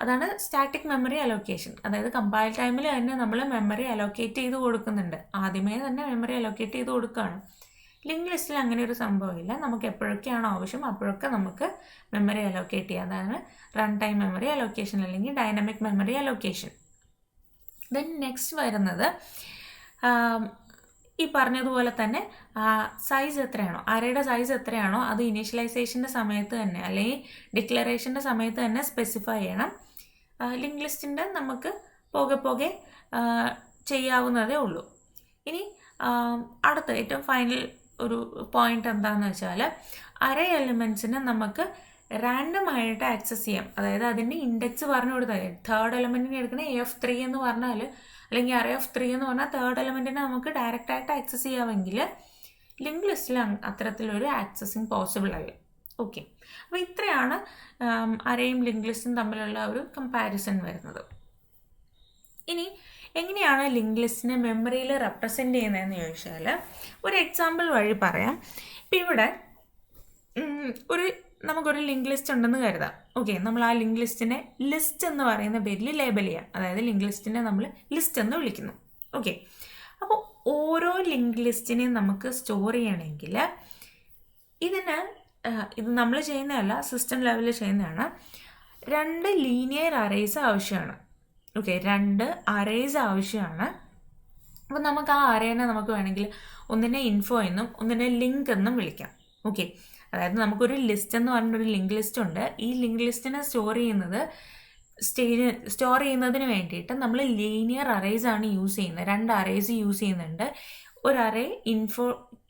അതാണ് സ്റ്റാറ്റിക് മെമ്മറി അലോക്കേഷൻ. അതായത് കമ്പൈൽ ടൈമിൽ തന്നെ നമ്മൾ മെമ്മറി അലോക്കേറ്റ് ചെയ്ത് കൊടുക്കുന്നുണ്ട്, ആദ്യമേ തന്നെ മെമ്മറി അലോക്കേറ്റ് ചെയ്ത് കൊടുക്കുകയാണ്. ലിങ്ക് ലിസ്റ്റിൽ അങ്ങനെ ഒരു സംഭവമില്ല. നമുക്ക് എപ്പോഴൊക്കെയാണോ ആവശ്യം അപ്പോഴൊക്കെ നമുക്ക് മെമ്മറി അലോക്കേറ്റ് ചെയ്യാം. അതാണ് റൺ ടൈം മെമ്മറി അലോക്കേഷൻ അല്ലെങ്കിൽ dynamic memory allocation. Then next വരുന്നത് ഈ പറഞ്ഞതുപോലെ തന്നെ സൈസ് എത്രയാണോ, അറേയുടെ സൈസ് എത്രയാണോ അത് ഇനീഷ്യലൈസേഷൻ്റെ സമയത്ത് തന്നെ അല്ലെങ്കിൽ ഡിക്ലറേഷൻ്റെ സമയത്ത് തന്നെ സ്പെസിഫൈ ചെയ്യണം. ലിങ്ക് ലിസ്റ്റിൻ്റെ നമുക്ക് പോകെ പോകെ ചെയ്യാവുന്നതേ ഉള്ളൂ. ഇനി അടുത്ത ഏറ്റവും ഫൈനൽ ഒരു പോയിന്റ് എന്താണെന്ന് വെച്ചാൽ, അറേ എലിമെൻറ്റ്സിനെ നമുക്ക് റാൻഡം ആയിട്ട് ആക്സസ് ചെയ്യാം. അതായത് അതിൻ്റെ ഇൻഡെക്സ് പറഞ്ഞു കൊടുത്താൽ, തേർഡ് എലമെൻറ്റിനെ എടുക്കണേ F3 എന്ന് പറഞ്ഞാൽ, അല്ലെങ്കിൽ അറേ ഓഫ് 3 എന്ന് പറഞ്ഞാൽ തേർഡ് എലമെൻറ്റിനെ നമുക്ക് ഡയറക്റ്റ് ആയിട്ട് ആക്സസ് ചെയ്യാമെങ്കിൽ ലിങ്ക് ലിസ്റ്റിൽ അത്തരത്തിലൊരു ആക്സസിങ് പോസിബിൾ അല്ല. ഓക്കെ, അപ്പോൾ ഇത്രയാണ് അറേയും ലിങ്ക് ലിസ്റ്റും തമ്മിലുള്ള ഒരു കമ്പാരിസൺ വരുന്നത്. ഇനി എങ്ങനെയാണ് ലിങ്ക് ലിസ്റ്റിനെ മെമ്മറിയിൽ റെപ്രസെൻറ്റ് ചെയ്യുന്നതെന്ന് ചോദിച്ചാൽ ഒരു എക്സാമ്പിൾ വഴി പറയാം. ഇപ്പം ഇവിടെ നമുക്കൊരു ലിങ്ക് ലിസ്റ്റ് ഉണ്ടെന്ന് കരുതാം. ഓക്കെ, നമ്മൾ ആ ലിങ്ക് ലിസ്റ്റിനെ ലിസ്റ്റ് എന്ന് പറയുന്ന പേരിൽ ലേബൽ ചെയ്യാം. അതായത് ലിങ്ക് ലിസ്റ്റിനെ നമ്മൾ ലിസ്റ്റ് എന്ന് വിളിക്കുന്നു. ഓക്കെ, അപ്പോൾ ഓരോ ലിങ്ക് ലിസ്റ്റിനെയും നമുക്ക് സ്റ്റോർ ചെയ്യണമെങ്കിൽ ഇത് നമ്മൾ ചെയ്യുന്നതല്ല, സിസ്റ്റം ലെവലിൽ ചെയ്യുന്നതാണ്. 2 ലീനിയർ അറേസ് ആവശ്യമാണ്. ഓക്കെ, 2 അറേസ് ആവശ്യമാണ്. അപ്പോൾ നമുക്ക് ആ അറേനെ നമുക്ക് വേണമെങ്കിൽ ഒന്നിനെ ഇൻഫോ എന്നും ഒന്നിനെ ലിങ്ക് എന്നും വിളിക്കാം. ഓക്കെ, അതായത് നമുക്കൊരു ലിസ്റ്റ് എന്ന് പറഞ്ഞൊരു ലിങ്ക് ലിസ്റ്റ് ഉണ്ട്. ഈ ലിങ്ക് ലിസ്റ്റിനെ സ്റ്റോർ ചെയ്യുന്നതിന് വേണ്ടിയിട്ട് നമ്മൾ ലീനിയർ അറേസ് ആണ് യൂസ് ചെയ്യുന്നത്. 2 അറേസ് യൂസ് ചെയ്യുന്നുണ്ട്. ഒരു അറേ ഇൻഫോ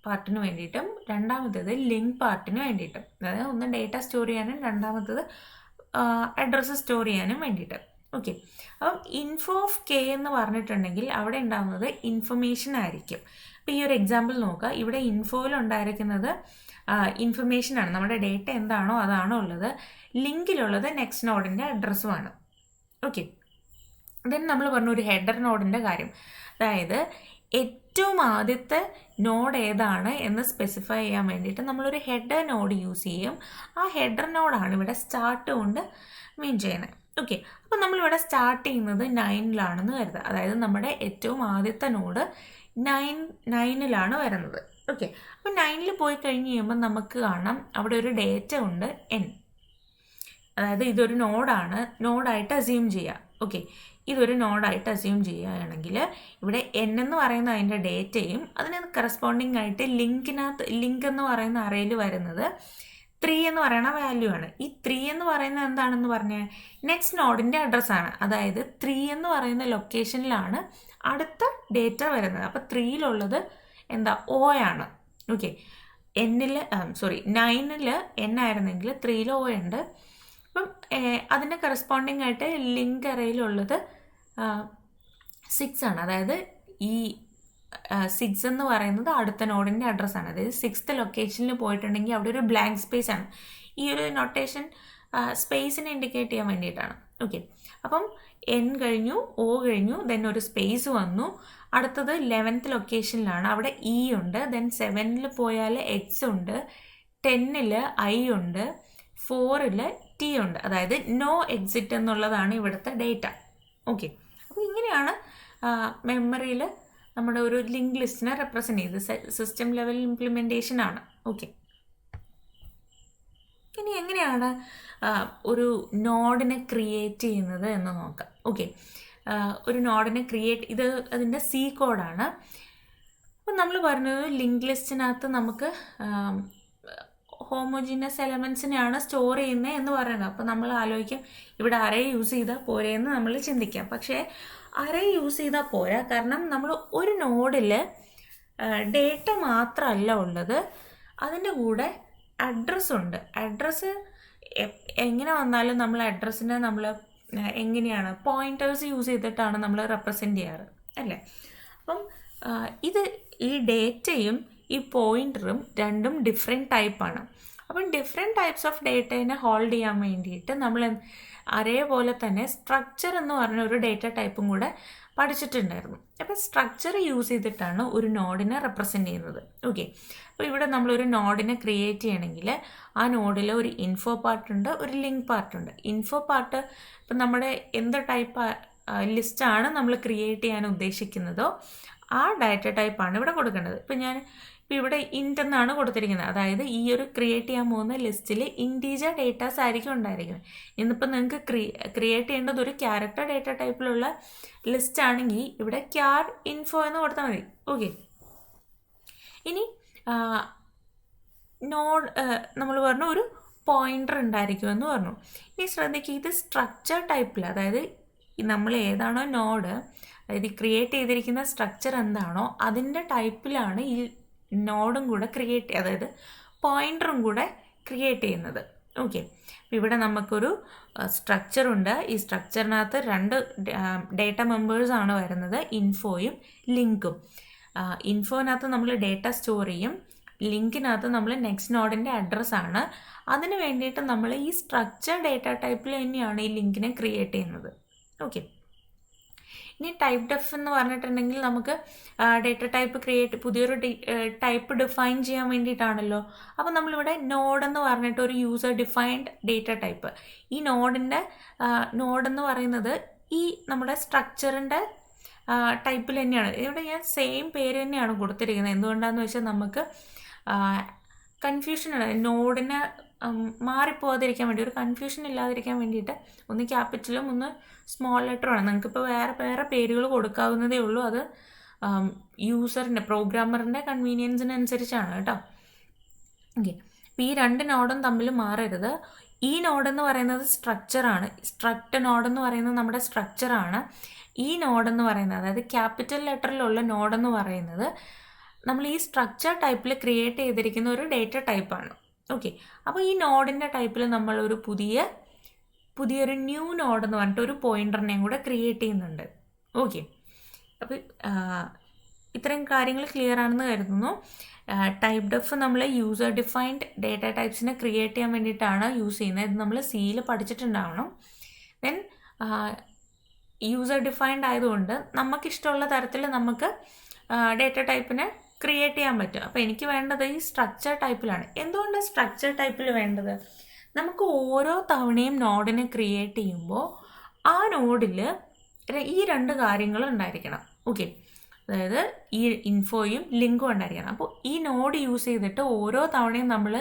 പാർട്ടിന് വേണ്ടിയിട്ടും രണ്ടാമത്തേത് ലിങ്ക് പാർട്ടിന് വേണ്ടിയിട്ടും. അതായത് ഒന്ന് ഡേറ്റ സ്റ്റോർ ചെയ്യാനും രണ്ടാമത്തേത് അഡ്രസ്സ് സ്റ്റോർ ചെയ്യാനും വേണ്ടിയിട്ട്. ഓക്കെ, അപ്പം ഇൻഫോ ഓഫ് കെ എന്ന് പറഞ്ഞിട്ടുണ്ടെങ്കിൽ അവിടെ ഉണ്ടാകുന്നത് ഇൻഫർമേഷൻ ആയിരിക്കും. അപ്പോൾ ഈ ഒരു എക്സാമ്പിൾ നോക്കുക. ഇവിടെ ഇൻഫോയിൽ ഉണ്ടായിരിക്കുന്നത് ഇൻഫർമേഷനാണ്, നമ്മുടെ ഡേറ്റ എന്താണോ അതാണോ ഉള്ളത്. ലിങ്കിലുള്ളത് നെക്സ്റ്റ് നോഡിൻ്റെ അഡ്രസ്സുമാണ്. ഓക്കെ, ദെൻ നമ്മൾ പറഞ്ഞു ഒരു ഹെഡർ നോഡിൻ്റെ കാര്യം. അതായത് ഏറ്റവും ആദ്യത്തെ നോഡ് ഏതാണ് എന്ന് സ്പെസിഫൈ ചെയ്യാൻ വേണ്ടിയിട്ട് നമ്മളൊരു ഹെഡർ നോഡ് യൂസ് ചെയ്യും. ആ ഹെഡർ നോഡാണ് ഇവിടെ സ്റ്റാർട്ട് കൊണ്ട് മീൻ ചെയ്യുന്നത്. ഓക്കെ, അപ്പോൾ നമ്മളിവിടെ സ്റ്റാർട്ട് ചെയ്യുന്നത് 9-ലാണെന്ന് കരുതുക. അതായത് നമ്മുടെ ഏറ്റവും ആദ്യത്തെ നോഡ് 9-ലാണ് വരുന്നത്. ഓക്കെ, അപ്പോൾ 9-ൽ പോയി കഴിഞ്ഞ് കഴിയുമ്പോൾ നമുക്ക് കാണാം അവിടെ ഒരു ഡേറ്റ ഉണ്ട് n. അതായത് ഇതൊരു നോഡായിട്ട് അസ്യൂം ചെയ്യുക. ഓക്കെ, ഇതൊരു നോഡായിട്ട് അസ്യൂം ചെയ്യുകയാണെങ്കിൽ ഇവിടെ n എന്ന് പറയുന്ന അതിൻ്റെ ഡേറ്റയും അതിന് കറസ്പോണ്ടിങ് ആയിട്ട് ലിങ്ക് എന്ന് പറയുന്ന അറേയിൽ വരുന്നത് 3 എന്ന് പറയുന്ന വാല്യൂ ആണ്. ഈ 3 എന്ന് പറയുന്നത് എന്താണെന്ന് പറഞ്ഞാൽ നെക്സ്റ്റ് നോഡിൻ്റെ അഡ്രസ്സാണ്. അതായത് 3 എന്ന് പറയുന്ന ലൊക്കേഷനിലാണ് അടുത്ത ഡേറ്റ വരുന്നത്. അപ്പോൾ 3-ലുള്ളത് എന്താ O ആണ്. ഓക്കെ, 9-ൽ n ആയിരുന്നെങ്കിൽ 3-ൽ O ഉണ്ട്. അപ്പം അതിൻ്റെ കറസ്പോണ്ടിങ് ആയിട്ട് ലിങ്ക് അറേയിലുള്ളത് 6 ആണ്. അതായത് ഈ 6 എന്ന് പറയുന്നത് അടുത്ത നോഡിൻ്റെ അഡ്രസ്സാണ്. അതായത് 6th ലൊക്കേഷനിൽ പോയിട്ടുണ്ടെങ്കിൽ അവിടെ ഒരു ബ്ലാങ്ക് സ്പേസ് ആണ്. ഈ ഒരു നൊട്ടേഷൻ സ്പേസിനെ ഇൻഡിക്കേറ്റ് ചെയ്യാൻ വേണ്ടിയിട്ടാണ്. ഓക്കെ, അപ്പം n കഴിഞ്ഞു, O കഴിഞ്ഞു, ദെൻ ഒരു സ്പേസ് വന്നു. അടുത്തത് 11th ലൊക്കേഷനിലാണ്, അവിടെ E ഉണ്ട്. ദെൻ 7-ൽ പോയാൽ X ഉണ്ട്, 10-ൽ I ഉണ്ട്, 4-ൽ T ഉണ്ട്. അതായത് നോ എക്സിറ്റ് എന്നുള്ളതാണ് ഇവിടുത്തെ ഡേറ്റ. ഓക്കെ, അപ്പോൾ ഇങ്ങനെയാണ് മെമ്മറിയിൽ നമ്മുടെ ഒരു ലിങ്ക് ലിസ്റ്റിനെ റെപ്രസെൻറ്റ് ചെയ്ത് സിസ്റ്റം ലെവൽ ഇംപ്ലിമെൻറ്റേഷൻ ആണ്. ഓക്കെ, ഇനി എങ്ങനെയാണ് ഒരു നോഡിനെ ക്രിയേറ്റ് ചെയ്യുന്നത് എന്ന് നോക്കാം. ഓക്കെ, ഒരു നോഡിനെ ഇത് അതിൻ്റെ C കോഡാണ്. അപ്പം നമ്മൾ പറഞ്ഞത് ലിങ്ക് ലിസ്റ്റിനകത്ത് നമുക്ക് ഹോമോജീനിയസ് എലമെൻസിനെയാണ് സ്റ്റോർ ചെയ്യുന്നത് എന്ന് പറയുന്നത്. അപ്പോൾ നമ്മൾ ആലോചിക്കും ഇവിടെ അറേ യൂസ് ചെയ്താൽ പോരെ എന്ന് നമ്മൾ ചിന്തിക്കാം. പക്ഷേ അറേ യൂസ് ചെയ്താൽ പോരാ. കാരണം നമ്മൾ ഒരു നോഡിൽ ഡേറ്റ മാത്രമല്ല ഉള്ളത്, അതിൻ്റെ കൂടെ അഡ്രസ്സുണ്ട്. അഡ്രസ്സ് എങ്ങനെ വന്നാലും നമ്മൾ അഡ്രസ്സിനെ നമ്മൾ എങ്ങനെയാണ് പോയിൻറ്റേഴ്സ് യൂസ് ചെയ്തിട്ടാണ് നമ്മൾ റെപ്രസെൻറ്റ് ചെയ്യാറ് അല്ലേ. അപ്പം ഈ ഡേറ്റയും ഈ പോയിൻ്ററും രണ്ടും ഡിഫറെൻറ്റ് ടൈപ്പാണ്. അപ്പം ഡിഫറെൻറ്റ് ടൈപ്സ് ഓഫ് ഡേറ്റേനെ ഹോൾഡ് ചെയ്യാൻ വേണ്ടിയിട്ട് നമ്മൾ അതേപോലെ തന്നെ സ്ട്രക്ചർ എന്ന് പറഞ്ഞ ഒരു ഡേറ്റ ടൈപ്പും കൂടെ പഠിച്ചിട്ടുണ്ടായിരുന്നു. അപ്പോൾ സ്ട്രക്ചർ യൂസ് ചെയ്തിട്ടാണ് ഒരു നോഡിനെ റെപ്രസെൻ്റ് ചെയ്യുന്നത്. ഓക്കെ, അപ്പോൾ ഇവിടെ നമ്മളൊരു നോഡിനെ ക്രിയേറ്റ് ചെയ്യണമെങ്കിൽ ആ നോഡിൽ ഒരു ഇൻഫോ പാർട്ടുണ്ട്, ഒരു ലിങ്ക് പാർട്ടുണ്ട്. ഇൻഫോ പാർട്ട് ഇപ്പം നമ്മുടെ എന്ത് ടൈപ്പ് ലിസ്റ്റാണ് നമ്മൾ ക്രിയേറ്റ് ചെയ്യാൻ ഉദ്ദേശിക്കുന്നതോ ആ ഡാറ്റ ടൈപ്പാണ് ഇവിടെ കൊടുക്കേണ്ടത്. ഇപ്പോൾ ഇവിടെ ഇൻറ്റ് എന്നാണ് കൊടുത്തിരിക്കുന്നത്. അതായത് ഈ ഒരു ക്രിയേറ്റ് ചെയ്യാൻ പോകുന്ന ലിസ്റ്റിൽ ഇൻറ്റീജർ ഡേറ്റാസ് ആയിരിക്കും ഉണ്ടായിരിക്കുന്നത്. ഇന്നിപ്പോൾ നിങ്ങൾക്ക് ക്രിയേറ്റ് ചെയ്യേണ്ടത് ഒരു ക്യാരക്ടർ ഡേറ്റ ടൈപ്പിലുള്ള ലിസ്റ്റ് ആണെങ്കിൽ ഇവിടെ ക്യാർ ഇൻഫോ എന്ന് കൊടുത്താൽ മതി. ഓക്കെ, ഇനി നോഡ് നമ്മൾ പറഞ്ഞു ഒരു പോയിൻ്റർ ഉണ്ടായിരിക്കുമെന്ന് പറഞ്ഞു. ഇനി ശ്രദ്ധിക്കുക, ഇത് സ്ട്രക്ചർ ടൈപ്പിൽ, അതായത് നമ്മൾ ഏതാണോ നോഡ്, അതായത് ക്രിയേറ്റ് ചെയ്തിരിക്കുന്ന സ്ട്രക്ചർ എന്താണോ അതിൻ്റെ ടൈപ്പിലാണ് ഈ നോഡും കൂടെ അതായത് പോയിൻ്ററും കൂടെ ക്രിയേറ്റ് ചെയ്യുന്നത്. ഓക്കെ, ഇവിടെ നമുക്കൊരു സ്ട്രക്ചറുണ്ട്. ഈ സ്ട്രക്ചറിനകത്ത് 2 ഡേറ്റ മെമ്പേഴ്സാണ് വരുന്നത്, ഇൻഫോയും ലിങ്കും. ഇൻഫോനകത്ത് നമ്മൾ ഡേറ്റ സ്റ്റോർ ചെയ്യും, ലിങ്കിനകത്ത് നമ്മൾ നെക്സ്റ്റ് നോഡിൻ്റെ അഡ്രസ്സാണ്. അതിന് വേണ്ടിയിട്ട് നമ്മൾ ഈ സ്ട്രക്ചർ ഡേറ്റ ടൈപ്പിൽ തന്നെയാണ് ഈ ലിങ്കിനെ ക്രിയേറ്റ് ചെയ്യുന്നത്. ഓക്കെ, ഇനി ടൈപ്പ് ഡെഫ് എന്ന് പറഞ്ഞിട്ടുണ്ടെങ്കിൽ നമുക്ക് ഡേറ്റ ടൈപ്പ് പുതിയൊരു ടൈപ്പ് ഡിഫൈൻ ചെയ്യാൻ വേണ്ടിയിട്ടാണല്ലോ. അപ്പോൾ നമ്മളിവിടെ നോഡ് എന്ന് പറഞ്ഞിട്ട് ഒരു യൂസർ ഡിഫൈൻഡ് ഡേറ്റ ടൈപ്പ്, ഈ നോഡെന്ന് പറയുന്നത് ഈ നമ്മുടെ സ്ട്രക്ചറിൻ്റെ ടൈപ്പിൽ തന്നെയാണ്. ഇവിടെ ഞാൻ സെയിം പേര് തന്നെയാണ് കൊടുത്തിരിക്കുന്നത്. എന്തുകൊണ്ടാണെന്ന് വെച്ചാൽ നമുക്ക് കൺഫ്യൂഷനാണ്, നോഡിനെ മാറിപ്പോകാതിരിക്കാൻ വേണ്ടി, ഒരു കൺഫ്യൂഷൻ ഇല്ലാതിരിക്കാൻ വേണ്ടിയിട്ട് ഒന്ന് ക്യാപിറ്റലും ഒന്ന് സ്മോൾ ലെറ്ററുമാണ്. നിങ്ങൾക്കിപ്പോൾ വേറെ പേരുകൾ കൊടുക്കാവുന്നതേ ഉള്ളൂ. അത് യൂസറിൻ്റെ പ്രോഗ്രാമറിൻ്റെ കൺവീനിയൻസിനനുസരിച്ചാണ് കേട്ടോ. ഓക്കെ, അപ്പോൾ ഈ 2 നോഡും തമ്മിൽ മാറരുത്. ഈ നോഡെന്ന് പറയുന്നത് സ്ട്രക്ചറാണ്, സ്ട്രക്ട് നോഡെന്ന് പറയുന്നത് നമ്മുടെ സ്ട്രക്ചറാണ്. ഈ നോഡെന്ന് പറയുന്നത്, അതായത് ക്യാപിറ്റൽ ലെറ്ററിലുള്ള നോഡെന്ന് പറയുന്നത് നമ്മൾ ഈ സ്ട്രക്ചർ ടൈപ്പിൽ ക്രിയേറ്റ് ചെയ്തിരിക്കുന്ന ഒരു ഡേറ്റ ടൈപ്പാണ്. ഓക്കെ, അപ്പോൾ ഈ നോഡിൻ്റെ ടൈപ്പിൽ നമ്മളൊരു പുതിയൊരു ന്യൂ നോഡ് എന്ന് പറഞ്ഞിട്ട് ഒരു പോയിൻ്ററിനെയും കൂടെ ക്രിയേറ്റ് ചെയ്യുന്നുണ്ട്. ഓക്കെ, അപ്പോൾ ഇത്രയും കാര്യങ്ങൾ ക്ലിയർ ആണെന്ന് കരുതുന്നു. ടൈപ്പ് ഡെഫ് നമ്മൾ യൂസർ ഡിഫൈൻഡ് ഡേറ്റ ടൈപ്സിനെ ക്രിയേറ്റ് ചെയ്യാൻ വേണ്ടിയിട്ടാണ് യൂസ് ചെയ്യുന്നത്. ഇത് നമ്മൾ സിയിൽ പഠിച്ചിട്ടുണ്ടാവണം. ദെൻ യൂസർ ഡിഫൈൻഡ് ആയതുകൊണ്ട് നമുക്കിഷ്ടമുള്ള തരത്തിൽ നമുക്ക് ഡേറ്റ ടൈപ്പിനെ ക്രിയേറ്റ് ചെയ്യാൻ പറ്റും. അപ്പോൾ എനിക്ക് വേണ്ടത് ഈ സ്ട്രക്ചർ ടൈപ്പിലാണ്. എന്തുകൊണ്ടാണ് സ്ട്രക്ചർ ടൈപ്പിൽ വേണ്ടത്? നമുക്ക് ഓരോ തവണയും നോഡിനെ ക്രിയേറ്റ് ചെയ്യുമ്പോൾ ആ നോഡിൽ ഈ 2 കാര്യങ്ങൾ ഉണ്ടായിരിക്കണം. ഓക്കെ, അതായത് ഈ ഇൻഫോയും ലിങ്കും ഉണ്ടായിരിക്കണം. അപ്പോൾ ഈ നോഡ് യൂസ് ചെയ്തിട്ട് ഓരോ തവണയും നമ്മൾ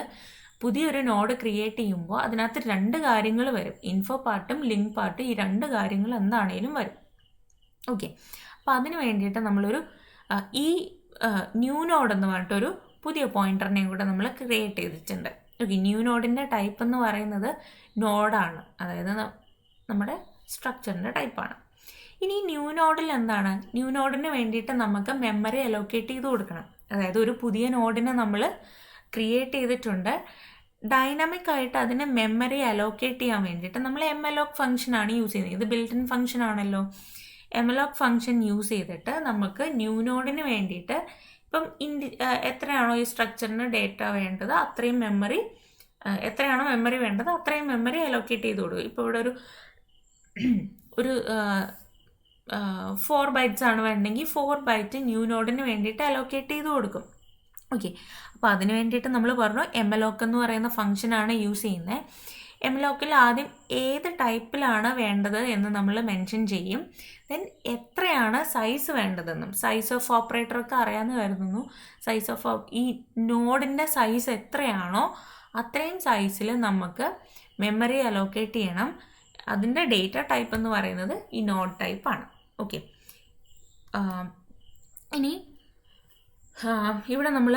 പുതിയൊരു നോഡ് ക്രിയേറ്റ് ചെയ്യുമ്പോൾ അതിനകത്ത് 2 കാര്യങ്ങൾ വരും, ഇൻഫോ പാർട്ടും ലിങ്ക് പാർട്ടും. ഈ 2 കാര്യങ്ങൾ എന്താണേലും വരും. ഓക്കെ, അപ്പോൾ അതിന് വേണ്ടിയിട്ട് നമ്മളൊരു ഈ ന്യൂ നോഡ് എന്ന് പറഞ്ഞിട്ടൊരു പുതിയ പോയിൻ്ററിനെയും കൂടെ നമ്മൾ ക്രിയേറ്റ് ചെയ്തിട്ടുണ്ട്. ഓക്കെ, ന്യൂ നോഡിൻ്റെ ടൈപ്പ് എന്ന് പറയുന്നത് നോഡാണ്, അതായത് നമ്മുടെ സ്ട്രക്ചറിൻ്റെ ടൈപ്പാണ്. ഇനി ന്യൂ നോഡിൽ എന്താണ്? ന്യൂ നോഡിന് വേണ്ടിയിട്ട് നമുക്ക് മെമ്മറി അലോക്കേറ്റ് ചെയ്ത് കൊടുക്കണം. അതായത് ഒരു പുതിയ നോഡിനെ നമ്മൾ ക്രിയേറ്റ് ചെയ്തിട്ടുണ്ട്, ഡൈനാമിക് ആയിട്ട് അതിന് മെമ്മറി അലോക്കേറ്റ് ചെയ്യാൻ വേണ്ടിയിട്ട് നമ്മൾ എംഅലോക്ക് ഫംഗ്ഷനാണ് യൂസ് ചെയ്യുന്നത്. ഇത് ബിൽറ്റ് ഇൻ ഫംഗ്ഷൻ ആണല്ലോ. എംഅലോക്ക് ഫംഗ്ഷൻ യൂസ് ചെയ്തിട്ട് നമുക്ക് ന്യൂ നോഡിന് വേണ്ടിയിട്ട് ഇപ്പം എത്രയാണോ ഈ സ്ട്രക്ചറിന് ഡേറ്റ വേണ്ടത് അത്രയും മെമ്മറി, എത്രയാണോ മെമ്മറി വേണ്ടത് അത്രയും മെമ്മറി അലോക്കേറ്റ് ചെയ്ത് കൊടുക്കും. ഇപ്പോൾ ഇവിടെ ഒരു 4 bytes ആണ് വേണമെങ്കിൽ 4 byte ന്യൂ നോഡിന് വേണ്ടിയിട്ട് അലോക്കേറ്റ് ചെയ്ത് കൊടുക്കും. ഓക്കെ, അപ്പോൾ അതിന് വേണ്ടിയിട്ട് നമ്മൾ പറഞ്ഞു എംഅലോക്ക് എന്ന് പറയുന്ന ഫംഗ്ഷനാണ് യൂസ് ചെയ്യുന്നത്. എംഅലോക്കിൽ ആദ്യം ഏത് ടൈപ്പിലാണ് വേണ്ടത് എന്ന് നമ്മൾ മെൻഷൻ ചെയ്യും. ദെൻ എത്രയാണ് സൈസ് വേണ്ടതെന്നും, സൈസ് ഓഫ് ഓപ്പറേറ്ററൊക്കെ അറിയാമെന്ന് കരുതുന്നു. സൈസ് ഓഫ് ഈ നോഡിൻ്റെ സൈസ് എത്രയാണോ അത്രയും സൈസിൽ നമുക്ക് മെമ്മറി അലോക്കേറ്റ് ചെയ്യണം. അതിൻ്റെ ഡേറ്റ ടൈപ്പ് എന്ന് പറയുന്നത് ഈ നോഡ് ടൈപ്പാണ്. ഓക്കെ, ഇനി ഇവിടെ നമ്മൾ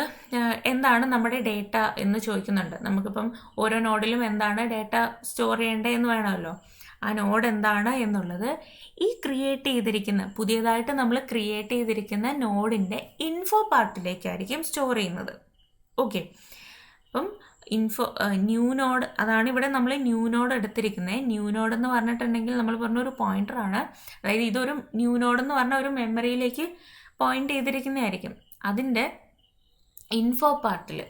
എന്താണ് നമ്മുടെ ഡേറ്റ എന്ന് ചോദിക്കുന്നുണ്ട്. നമുക്കിപ്പം ഓരോ നോഡിലും എന്താണ് ഡേറ്റ സ്റ്റോർ ചെയ്യേണ്ടത് എന്ന് വേണമല്ലോ. ആ നോഡ് എന്താണ് എന്നുള്ളത് ഈ പുതിയതായിട്ട് നമ്മൾ ക്രിയേറ്റ് ചെയ്തിരിക്കുന്ന നോഡിൻ്റെ ഇൻഫോ പാർട്ടിലേക്കായിരിക്കും സ്റ്റോർ ചെയ്യുന്നത്. ഓക്കെ, അപ്പം ന്യൂ നോഡ്, അതാണ് ഇവിടെ നമ്മൾ ന്യൂ നോഡ് എടുത്തിരിക്കുന്നത്. ന്യൂ നോഡ് എന്ന് പറഞ്ഞിട്ടുണ്ടെങ്കിൽ നമ്മൾ പറഞ്ഞൊരു പോയിൻ്ററാണ്. അതായത് ഇതൊരു ന്യൂ നോഡ് എന്ന് പറഞ്ഞാൽ ഒരു മെമ്മറിയിലേക്ക് പോയിൻ്റ് ചെയ്തിരിക്കുന്നതായിരിക്കും. അതിൻ്റെ ഇൻഫോ പാർട്ടിൽ,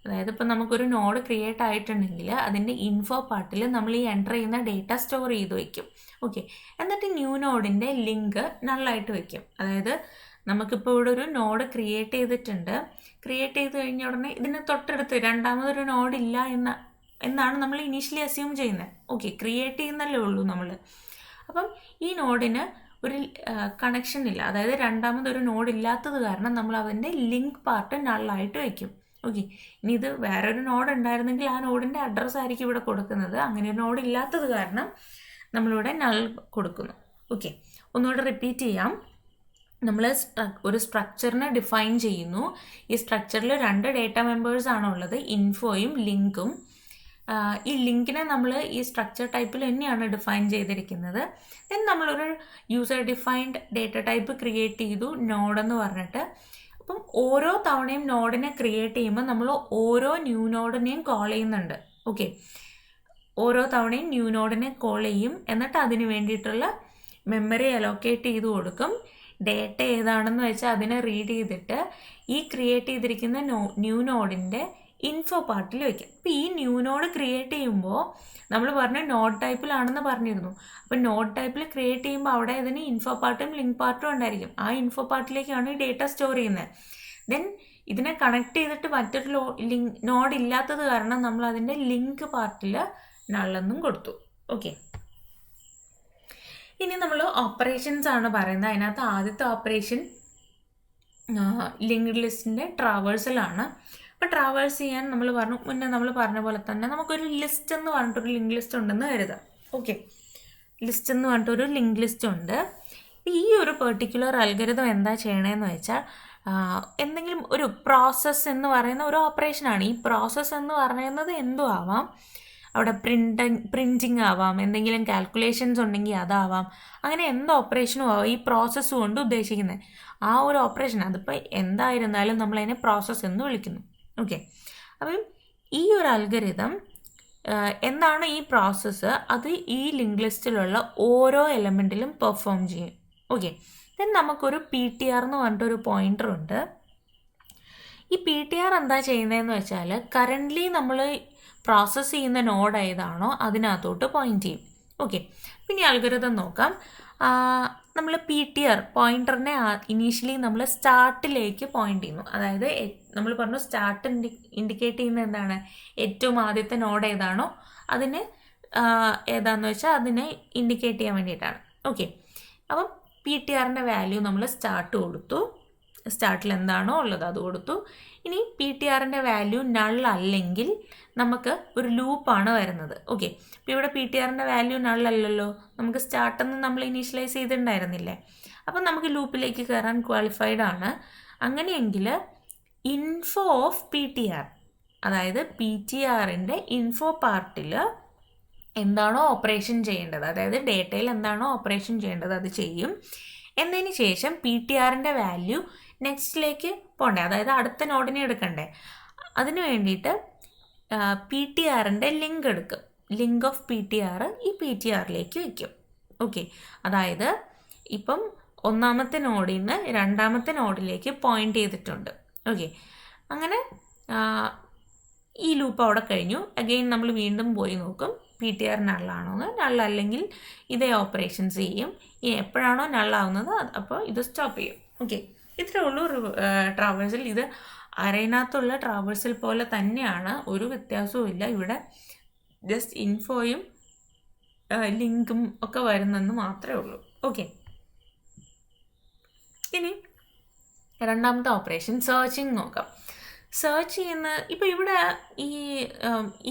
അതായത് ഇപ്പോൾ നമുക്കൊരു നോഡ് ക്രിയേറ്റ് ആയിട്ടുണ്ടെങ്കിൽ അതിൻ്റെ ഇൻഫോ പാർട്ടിൽ നമ്മൾ ഈ എൻ്റർ ചെയ്യുന്ന ഡേറ്റ സ്റ്റോർ ചെയ്ത് വയ്ക്കും. ഓക്കെ, എന്നിട്ട് ന്യൂ നോഡിൻ്റെ ലിങ്ക് നള്ളായിട്ട് വയ്ക്കും. അതായത് നമുക്കിപ്പോൾ ഇവിടെ ഒരു നോഡ് ക്രിയേറ്റ് ചെയ്തിട്ടുണ്ട്. ക്രിയേറ്റ് ചെയ്ത് കഴിഞ്ഞ ഉടനെ ഇതിന് തൊട്ടടുത്ത് രണ്ടാമതൊരു നോഡ് ഇല്ല എന്നാണ് നമ്മൾ ഇനീഷ്യലി അസ്യൂം ചെയ്യുന്നത്. ഓക്കെ, ക്രിയേറ്റ് ചെയ്യുന്നല്ലേ ഉള്ളൂ നമ്മൾ. അപ്പം ഈ നോഡിന് ഒരു കണക്ഷൻ ഇല്ല, അതായത് രണ്ടാമതൊരു നോഡ് ഇല്ലാത്തത് കാരണം നമ്മൾ അതിൻ്റെ ലിങ്ക് പാർട്ട് നള്ളായിട്ട് വയ്ക്കും. ഓക്കെ, ഇനി ഇത് വേറൊരു നോഡ് ഉണ്ടായിരുന്നെങ്കിൽ ആ നോഡിൻ്റെ അഡ്രസ്സ് ആയിരിക്കും ഇവിടെ കൊടുക്കുന്നത്. അങ്ങനെ ഒരു നോഡ് ഇല്ലാത്തത് കാരണം നമ്മളിവിടെ നൾ കൊടുക്കുന്നു. ഓക്കെ, ഒന്നുകൂടെ റിപ്പീറ്റ് ചെയ്യാം. നമ്മൾ ഒരു സ്ട്രക്ചറിനെ ഡിഫൈൻ ചെയ്യുന്നു. ഈ സ്ട്രക്ചറിൽ 2 ഡേറ്റ മെമ്പേഴ്സ് ആണുള്ളത്, ഇൻഫോയും ലിങ്കും. ഈ ലിങ്കിനെ നമ്മൾ ഈ സ്ട്രക്ചർ ടൈപ്പിൽ തന്നെയാണ് ഡിഫൈൻ ചെയ്തിരിക്കുന്നത്. ദെൻ നമ്മളൊരു user defined data type create ചെയ്തു, നോഡെന്ന് പറഞ്ഞിട്ട്. അപ്പം ഓരോ തവണയും നോഡിനെ ക്രിയേറ്റ് ചെയ്യുമ്പോൾ നമ്മൾ ഓരോ ന്യൂ നോഡിനെയും കോൾ ചെയ്യുന്നുണ്ട്. ഓക്കെ, ഓരോ തവണയും ന്യൂ നോഡിനെ കോൾ ചെയ്യും, എന്നിട്ട് അതിന് വേണ്ടിയിട്ടുള്ള മെമ്മറി അലോക്കേറ്റ് ചെയ്ത് കൊടുക്കും. ഡേറ്റ ഏതാണെന്ന് വെച്ചാൽ അതിനെ റീഡ് ചെയ്തിട്ട് ഈ ക്രിയേറ്റ് ചെയ്തിരിക്കുന്ന ന്യൂ നോഡിൻ്റെ ഇൻഫോ പാർട്ടിൽ വയ്ക്കാം. അപ്പോൾ ഈ ന്യൂ നോഡ് ക്രിയേറ്റ് ചെയ്യുമ്പോൾ നമ്മൾ പറഞ്ഞു നോഡ് ടൈപ്പിലാണെന്ന് പറഞ്ഞിരുന്നു. അപ്പോൾ നോഡ് ടൈപ്പിൽ ക്രിയേറ്റ് ചെയ്യുമ്പോൾ അവിടെ ഇതിന് ഇൻഫോ പാർട്ടും ലിങ്ക് പാർട്ടും ഉണ്ടായിരിക്കും. ആ ഇൻഫോ പാർട്ടിലേക്കാണ് ഈ ഡേറ്റ സ്റ്റോർ ചെയ്യുന്നത്. ദെൻ ഇതിനെ കണക്ട് ചെയ്തിട്ട് മറ്റൊരു നോഡ് ഇല്ലാത്തത് കാരണം നമ്മൾ അതിൻ്റെ ലിങ്ക് പാർട്ടിൽ നള്ളെന്നും കൊടുത്തു. ഓക്കെ, ഇനി നമ്മൾ ഓപ്പറേഷൻസ് ആണ് പറയുന്നത്. അതിനകത്ത് ആദ്യത്തെ ഓപ്പറേഷൻ ലിങ്ക്ഡ് ലിസ്റ്റിൻ്റെ ട്രാവേഴ്സലാണ്. അപ്പോൾ ട്രാവേഴ്സ് ചെയ്യാൻ മുന്നേ നമ്മൾ പറഞ്ഞ പോലെ തന്നെ നമുക്കൊരു ലിസ്റ്റ് എന്ന് പറഞ്ഞിട്ടൊരു ലിങ്ക് ലിസ്റ്റ് ഉണ്ടെന്ന് കരുതാം. ഓക്കെ, ലിസ്റ്റ് എന്ന് പറഞ്ഞിട്ടൊരു ലിങ്ക് ലിസ്റ്റ് ഉണ്ട്. ഈ ഒരു പെർട്ടിക്കുലർ അൽഗരിതം എന്താ ചെയ്യണമെന്ന് വെച്ചാൽ എന്തെങ്കിലും ഒരു പ്രോസസ്സ് എന്ന് പറയുന്ന ഒരു ഓപ്പറേഷനാണ്. ഈ പ്രോസസ്സ് എന്ന് പറയുന്നത് എന്തും ആവാം. അവിടെ പ്രിൻറ്റിങ് ആവാം, എന്തെങ്കിലും കാൽക്കുലേഷൻസ് ഉണ്ടെങ്കിൽ അതാവാം, അങ്ങനെ എന്ത് ഓപ്പറേഷനും ആവാം ഈ പ്രോസസ്സ് കൊണ്ട് ഉദ്ദേശിക്കുന്നത്. ആ ഒരു ഓപ്പറേഷൻ അതിപ്പോൾ എന്തായിരുന്നാലും നമ്മളതിനെ പ്രോസസ്സ് എന്ന് വിളിക്കുന്നു. ഓക്കെ, അപ്പം ഈ ഒരു അൽഗരിതം എന്താണ് ഈ പ്രോസസ്സ്, അത് ഈ ലിങ്ക് ലിസ്റ്റിലുള്ള ഓരോ എലമെൻറ്റിലും പെർഫോം ചെയ്യും. ഓക്കെ, ദെൻ നമുക്കൊരു PTR എന്ന് പറഞ്ഞിട്ടൊരു പോയിൻ്റർ ഉണ്ട്. ഈ PTR എന്താ ചെയ്യുന്നതെന്ന് വെച്ചാൽ കറൻ്റ്ലി നമ്മൾ പ്രോസസ്സ് ചെയ്യുന്ന നോഡ് ഏതാണോ അതിനകത്തോട്ട് പോയിന്റ് ചെയ്യും. ഓക്കെ, പിന്നെ അൽഗരിതം നോക്കാം. നമ്മൾ PTR പോയിൻ്ററിനെ ഇനീഷ്യലി നമ്മൾ സ്റ്റാർട്ടിലേക്ക് പോയിന്റ് ചെയ്യുന്നു. അതായത് നമ്മൾ പറഞ്ഞു സ്റ്റാർട്ട് ഇൻഡിക്കേറ്റ് ചെയ്യുന്നത് എന്താണ്, ഏറ്റവും ആദ്യത്തെ നോഡ് ഏതാണോ അതിന് ഏതാണെന്ന് വെച്ചാൽ അതിനെ ഇൻഡിക്കേറ്റ് ചെയ്യാൻ വേണ്ടിയിട്ടാണ്. ഓക്കെ, അപ്പം PTRൻ്റെ വാല്യൂ നമ്മൾ സ്റ്റാർട്ട് കൊടുത്തു, സ്റ്റാർട്ടിൽ എന്താണോ ഉള്ളത് അത് കൊടുത്തു. ഇനി PTRൻ്റെ വാല്യൂ നൾ അല്ലെങ്കിൽ നമുക്ക് ഒരു ലൂപ്പാണ് വരുന്നത്. ഓക്കെ, അപ്പോൾ ഇവിടെ PTRൻ്റെ വാല്യൂ നൾ അല്ലല്ലോ, നമുക്ക് സ്റ്റാർട്ടെന്ന് നമ്മൾ ഇനീഷ്യലൈസ് ചെയ്തിട്ടുണ്ടായിരുന്നില്ലേ. അപ്പം നമുക്ക് ലൂപ്പിലേക്ക് കയറാൻ ക്വാളിഫൈഡ് ആണ്. അങ്ങനെയെങ്കിൽ ഇൻഫോ ഓഫ് PTR, അതായത് PTRൻ്റെ ഇൻഫോ പാർട്ടിൽ എന്താണോ ഓപ്പറേഷൻ ചെയ്യേണ്ടത്, അതായത് ഡേറ്റയിൽ എന്താണോ ഓപ്പറേഷൻ ചെയ്യേണ്ടത് അത് ചെയ്യും. എന്നതിന് ശേഷം PTRൻ്റെ വാല്യൂ നെക്സ്റ്റിലേക്ക് പോകണ്ടേ, അതായത് അടുത്ത നോഡിനെ എടുക്കണ്ടേ. അതിന് വേണ്ടിയിട്ട് PTRൻ്റെ ലിങ്ക് എടുക്കും. ലിങ്ക് ഓഫ് PTR ഈ PTRലേക്ക് വയ്ക്കും. ഓക്കെ, അതായത് ഇപ്പം ഒന്നാമത്തെ നോഡിൽ നിന്ന് രണ്ടാമത്തെ നോഡിലേക്ക് പോയിന്റ് ചെയ്തിട്ടുണ്ട്. ഓക്കെ, അങ്ങനെ ഈ ലൂപ്പ് അവിടെ കഴിഞ്ഞു. അഗെയിൻ നമ്മൾ വീണ്ടും പോയി നോക്കും PTR നള്ളാണോന്ന്. നള്ളല്ലെങ്കിൽ ഇതേ ഓപ്പറേഷൻസ് ചെയ്യും. എപ്പോഴാണോ നള്ളാവുന്നത് അപ്പോൾ ഇത് സ്റ്റോപ്പ് ചെയ്യും. ഓക്കെ, ഇത്രയേ ഉള്ളൂ ട്രാവേഴ്സൽ. ഇത് അറേനകത്തുള്ള ട്രാവേഴ്സൽ പോലെ തന്നെയാണ്, ഒരു വ്യത്യാസവും ഇല്ല. ഇവിടെ ജസ്റ്റ് ഇൻഫോയും ലിങ്കും ഒക്കെ വരുന്നെന്ന് മാത്രമേ ഉള്ളൂ. ഓക്കെ, ഇനി രണ്ടാമത്തെ ഓപ്പറേഷൻ സെർച്ചിങ് നോക്കാം. സെർച്ച് ചെയ്യുന്ന ഇപ്പോൾ ഇവിടെ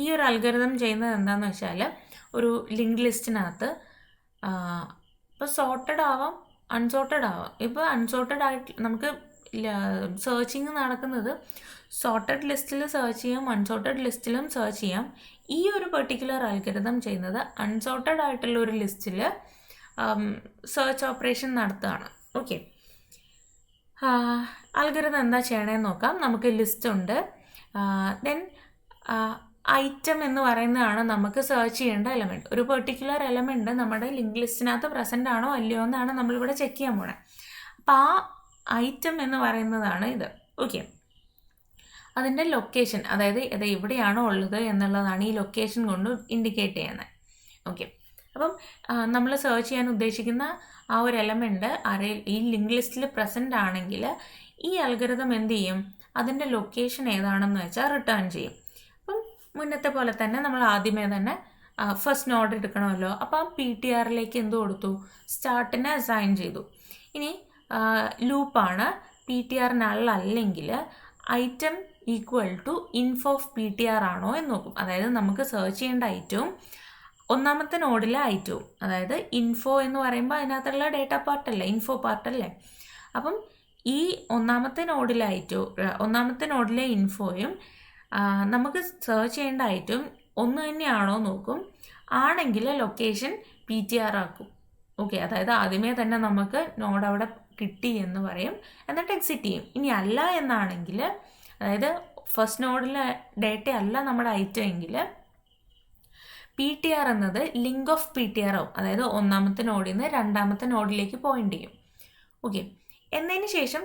ഈ ഒരു അൽഗരിതം ചെയ്യുന്നത് എന്താണെന്ന് വെച്ചാൽ ഒരു ലിങ്ക് ലിസ്റ്റിനകത്ത് ഇപ്പോൾ സോർട്ടഡ് ആവാം, അൺസോർട്ടഡ് ആവാം. ഇപ്പോൾ അൺസോർട്ടഡ് ആയിട്ട് നമുക്ക് സെർച്ചിങ് നടക്കുന്നത് സോർട്ടഡ് ലിസ്റ്റിൽ സെർച്ച് ചെയ്യാം, അൺസോർട്ടഡ് ലിസ്റ്റിലും സെർച്ച് ചെയ്യാം. ഈ ഒരു പെർട്ടിക്കുലർ അൽഗരിതം ചെയ്യുന്നത് അൺസോർട്ടഡ് ആയിട്ടുള്ള ഒരു ലിസ്റ്റിൽ സെർച്ച് ഓപ്പറേഷൻ നടത്തുകയാണ്. ഓക്കെ, അൽഗരിതം എന്താ ചെയ്യണമെന്ന് നോക്കാം. നമുക്ക് ലിസ്റ്റ് ഉണ്ട്. ദെൻ ഐറ്റം എന്ന് പറയുന്നതാണ് നമുക്ക് സെർച്ച് ചെയ്യേണ്ട എലമെൻറ്റ്. ഒരു പെർട്ടിക്കുലർ എലമെൻറ്റ് നമ്മുടെ ലിങ്ക് ലിസ്റ്റിനകത്ത് പ്രസൻ്റ് ആണോ അല്ലയോ എന്നാണ് നമ്മളിവിടെ ചെക്ക് ചെയ്യാൻ പോണേ. അപ്പോൾ ആ ഐറ്റം എന്ന് പറയുന്നതാണ് ഇത്. ഓക്കെ, അതിൻ്റെ ലൊക്കേഷൻ, അതായത് ഇത് എവിടെയാണോ ഉള്ളത് എന്നുള്ളതാണ് ഈ ലൊക്കേഷൻ കൊണ്ട് ഇൻഡിക്കേറ്റ് ചെയ്യുന്നത്. ഓക്കെ, അപ്പം നമ്മൾ സെർച്ച് ചെയ്യാൻ ഉദ്ദേശിക്കുന്ന ആ ഒരു എലമെൻറ്റ് അറേയിൽ ഈ ലിങ്ക് ലിസ്റ്റിൽ പ്രസൻ്റ് ആണെങ്കിൽ ഈ അൽഗോരിതം എന്ത് ചെയ്യും, അതിൻ്റെ ലൊക്കേഷൻ ഏതാണെന്ന് വെച്ചാൽ റിട്ടേൺ ചെയ്യും. അപ്പം മുന്നത്തെ പോലെ തന്നെ നമ്മൾ ആദ്യമേ തന്നെ ഫസ്റ്റ് നോഡ് എടുക്കണമല്ലോ. അപ്പോൾ ആ PTRലേക്ക് എന്ത് കൊടുത്തു, സ്റ്റാർട്ടിനെ അസൈൻ ചെയ്തു. ഇനി ലൂപ്പാണ്, PTR നൾ അല്ലെങ്കിൽ item equal to info of PTR ആണോ എന്ന് നോക്കും. അതായത് നമുക്ക് സെർച്ച് ചെയ്യേണ്ട ഐറ്റവും ഒന്നാമത്തെ നോഡിലെ ഐറ്റവും, അതായത് ഇൻഫോ എന്ന് പറയുമ്പോൾ അതിനകത്തുള്ള ഡേറ്റ പാർട്ടല്ലേ, ഇൻഫോ പാർട്ടല്ലേ. അപ്പം ഈ ഒന്നാമത്തെ നോഡിലെ ഐറ്റവും ഒന്നാമത്തെ നോഡിലെ ഇൻഫോയും നമുക്ക് സെർച്ച് ചെയ്യേണ്ട ഐറ്റവും ഒന്ന് തന്നെയാണോ നോക്കും. ആണെങ്കിൽ ലൊക്കേഷൻ PTR ആക്കും. ഓക്കെ, അതായത് ആദ്യമേ തന്നെ നമുക്ക് നോഡ് അവിടെ കിട്ടി എന്ന് പറയും, എന്നിട്ട് എക്സിറ്റ് ചെയ്യും. ഇനി അല്ല എന്നാണെങ്കിൽ, അതായത് ഫസ്റ്റ് നോഡിലെ ഡേറ്റ അല്ല നമ്മുടെ ഐറ്റം എങ്കിൽ PTR എന്നത് ലിങ്ക് ഓഫ് PTR ആവും. അതായത് ഒന്നാമത്തെ നോഡിൽ നിന്ന് രണ്ടാമത്തെ നോഡിലേക്ക് പോയിന്റ് ചെയ്യും. ഓക്കെ, എന്നതിന് ശേഷം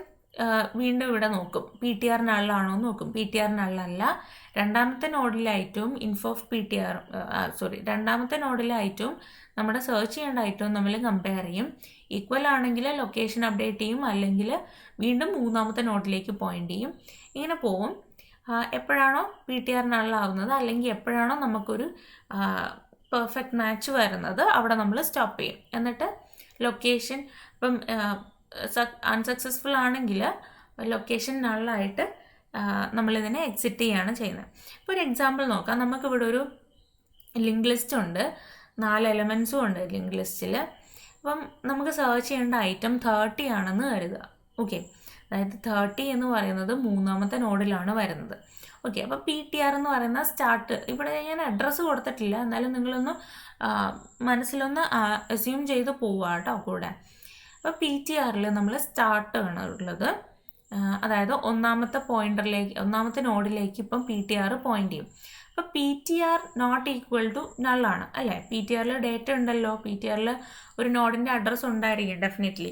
വീണ്ടും ഇവിടെ നോക്കും, PTR നള്ളാണോ എന്ന് നോക്കും. PTR നള്ളല്ല, രണ്ടാമത്തെ നോഡിലെ ഐറ്റവും ഇൻഫോ ഓഫ് PTR രണ്ടാമത്തെ നോഡിലെ ഐറ്റവും നമ്മുടെ സെർച്ച് ചെയ്യേണ്ട ഐറ്റവും തമ്മിൽ കമ്പയർ ചെയ്യും. ഈക്വൽ ആണെങ്കിൽ ലൊക്കേഷൻ അപ്ഡേറ്റ് ചെയ്യും, അല്ലെങ്കിൽ വീണ്ടും മൂന്നാമത്തെ നോഡിലേക്ക് പോയിന്റ് ചെയ്യും. ഇങ്ങനെ പോവും. എപ്പോഴാണോ PTR നള്ളാവുന്നത് അല്ലെങ്കിൽ എപ്പോഴാണോ നമുക്കൊരു പെർഫെക്റ്റ് മാച്ച് വരുന്നത് അവിടെ നമ്മൾ സ്റ്റോപ്പ് ചെയ്യും. എന്നിട്ട് ലൊക്കേഷൻ ഇപ്പം അൺസക്സസ്ഫുൾ ആണെങ്കിൽ ലൊക്കേഷൻ നള്ളായിട്ട് നമ്മളിതിനെ എക്സിറ്റ് ചെയ്യുകയാണ് ചെയ്യുന്നത്. ഇപ്പോൾ ഒരു എക്സാമ്പിൾ നോക്കാം. നമുക്കിവിടെ ഒരു ലിങ്ക് ലിസ്റ്റ് ഉണ്ട്, 4 എലമെൻസും ഉണ്ട് ലിങ്ക് ലിസ്റ്റിൽ. അപ്പം നമുക്ക് സെർച്ച് ചെയ്യേണ്ട ഐറ്റം 30 ആണെന്ന് കരുതുക. ഓക്കെ, അതായത് 30 എന്ന് പറയുന്നത് മൂന്നാമത്തെ നോഡിലാണ് വരുന്നത്. ഓക്കെ, അപ്പോൾ PTR എന്ന് പറയുന്ന സ്റ്റാർട്ട്, ഇവിടെ ഞാൻ അഡ്രസ്സ് കൊടുത്തിട്ടില്ല, എന്നാലും നിങ്ങളൊന്ന് മനസ്സിലൊന്ന് അസ്യൂം ചെയ്ത് പോവുക കേട്ടോ കൂടെ. അപ്പോൾ PTRൽ നമ്മൾ സ്റ്റാർട്ട് ആണ് ഉള്ളത്, അതായത് ഒന്നാമത്തെ നോഡിലേക്ക് ഇപ്പം PTR പോയിന്റ് ചെയ്യും. അപ്പോൾ PTR നോട്ട് ഈക്വൽ ടു നള്ളാണ് അല്ലേ. PTRൽ ഡേറ്റ ഉണ്ടല്ലോ, PTRൽ ഒരു നോഡിൻ്റെ അഡ്രസ്സ് ഉണ്ടായിരിക്കും ഡെഫിനറ്റ്ലി.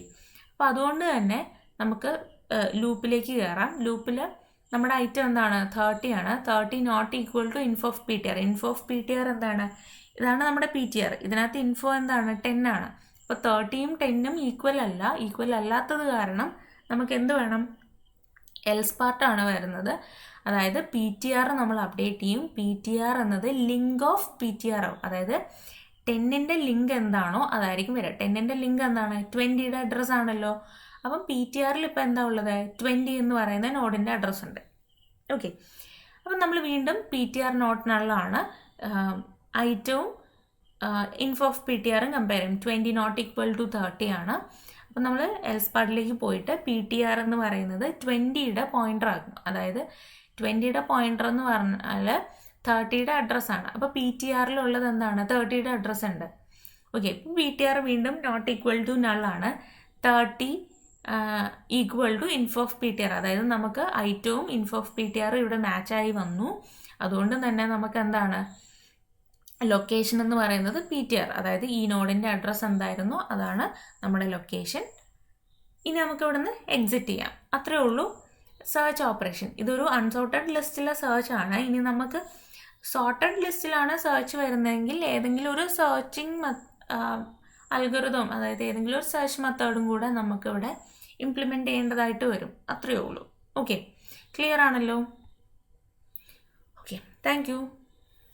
അപ്പോൾ അതുകൊണ്ട് തന്നെ നമുക്ക് ലൂപ്പിലേക്ക് കയറാം. ലൂപ്പിൽ നമ്മുടെ ഐറ്റം എന്താണ്, 30 ആണ്. 30 not equal to info of PTR. Info of PTR എന്താണ്, ഇതാണ് നമ്മുടെ PTR. ഇതിനകത്ത് ഇൻഫോ എന്താണ്, 10 ആണ്. അപ്പോൾ 30യും 10ഉം ഈക്വൽ അല്ലാത്തത് കാരണം നമുക്ക് എന്ത് വേണം, എൽസ് പാർട്ടാണ് വരുന്നത്. അതായത് PTR നമ്മൾ അപ്ഡേറ്റ് ചെയ്യും. PTR എന്നത് ലിങ്ക് ഓഫ് PTR ആവും. അതായത് 10ൻ്റെ ലിങ്ക് എന്താണോ അതായിരിക്കും വരിക. 10ൻ്റെ ലിങ്ക് എന്താണ്, 20യുടെ അഡ്രസ്സ് ആണല്ലോ. അപ്പം PTRൽ ഇപ്പോൾ എന്താ ഉള്ളത്, 20 എന്ന് പറയുന്ന നോഡിൻ്റെ അഡ്രസ്സ് ഉണ്ട്. ഓക്കെ, അപ്പം നമ്മൾ വീണ്ടും PTR നോട്ട് നള്ളാണ്, ഐറ്റവും ഇൻഫോ ഓഫ് PTRും കമ്പയർ ചെയ്യും. 20 നോട്ട് ഈക്വൽ ടു 30 ആണ്. അപ്പം നമ്മൾ എൽസ് പാർട്ടിലേക്ക് പോയിട്ട് PTR എന്ന് പറയുന്നത് 20യുടെ പോയിൻ്റർ ആക്കും. അതായത് 20യുടെ പോയിൻ്റർ എന്ന് പറഞ്ഞാൽ 30യുടെ അഡ്രസ്സാണ്. അപ്പോൾ PTRലുള്ളത് എന്താണ്, 30യുടെ അഡ്രസ്സ് ഉണ്ട്. ഓക്കെ, ഇപ്പം PTR വീണ്ടും നോട്ട് ഈക്വൽ ടു നള്ളാണ്. 30 equal to info of PTR, അതായത് നമുക്ക് ഐറ്റവും ഇൻഫോ ഓഫ് PTR ഇവിടെ മാച്ചായി വന്നു. അതുകൊണ്ട് തന്നെ നമുക്ക് എന്താണ് ലൊക്കേഷൻ എന്ന് പറയുന്നത് PTR, അതായത് ഈ നോഡിൻ്റെ അഡ്രസ്സ് എന്തായിരുന്നു അതാണ് നമ്മുടെ ലൊക്കേഷൻ. ഇനി നമുക്ക് ഇവിടെ നിന്ന് എക്സിറ്റ് ചെയ്യാം. അത്രേ ഉള്ളൂ സെർച്ച് ഓപ്പറേഷൻ. ഇതൊരു അൺസോർട്ടഡ് ലിസ്റ്റിലെ സെർച്ച് ആണ്. ഇനി നമുക്ക് സോർട്ടഡ് ലിസ്റ്റിലാണ് സെർച്ച് വരുന്നതെങ്കിൽ ഏതെങ്കിലും ഒരു സെർച്ചിങ് അൽഗോരിതം, അതായത് ഏതെങ്കിലും ഒരു സെർച്ച് മെത്തേഡും കൂടെ നമുക്കിവിടെ ഇംപ്ലിമെൻറ്റ് ചെയ്യേണ്ടതായിട്ട് വരും. അത്രയേ ഉള്ളൂ. ഓക്കെ, ക്ലിയർ ആണല്ലോ. Okay, thank you.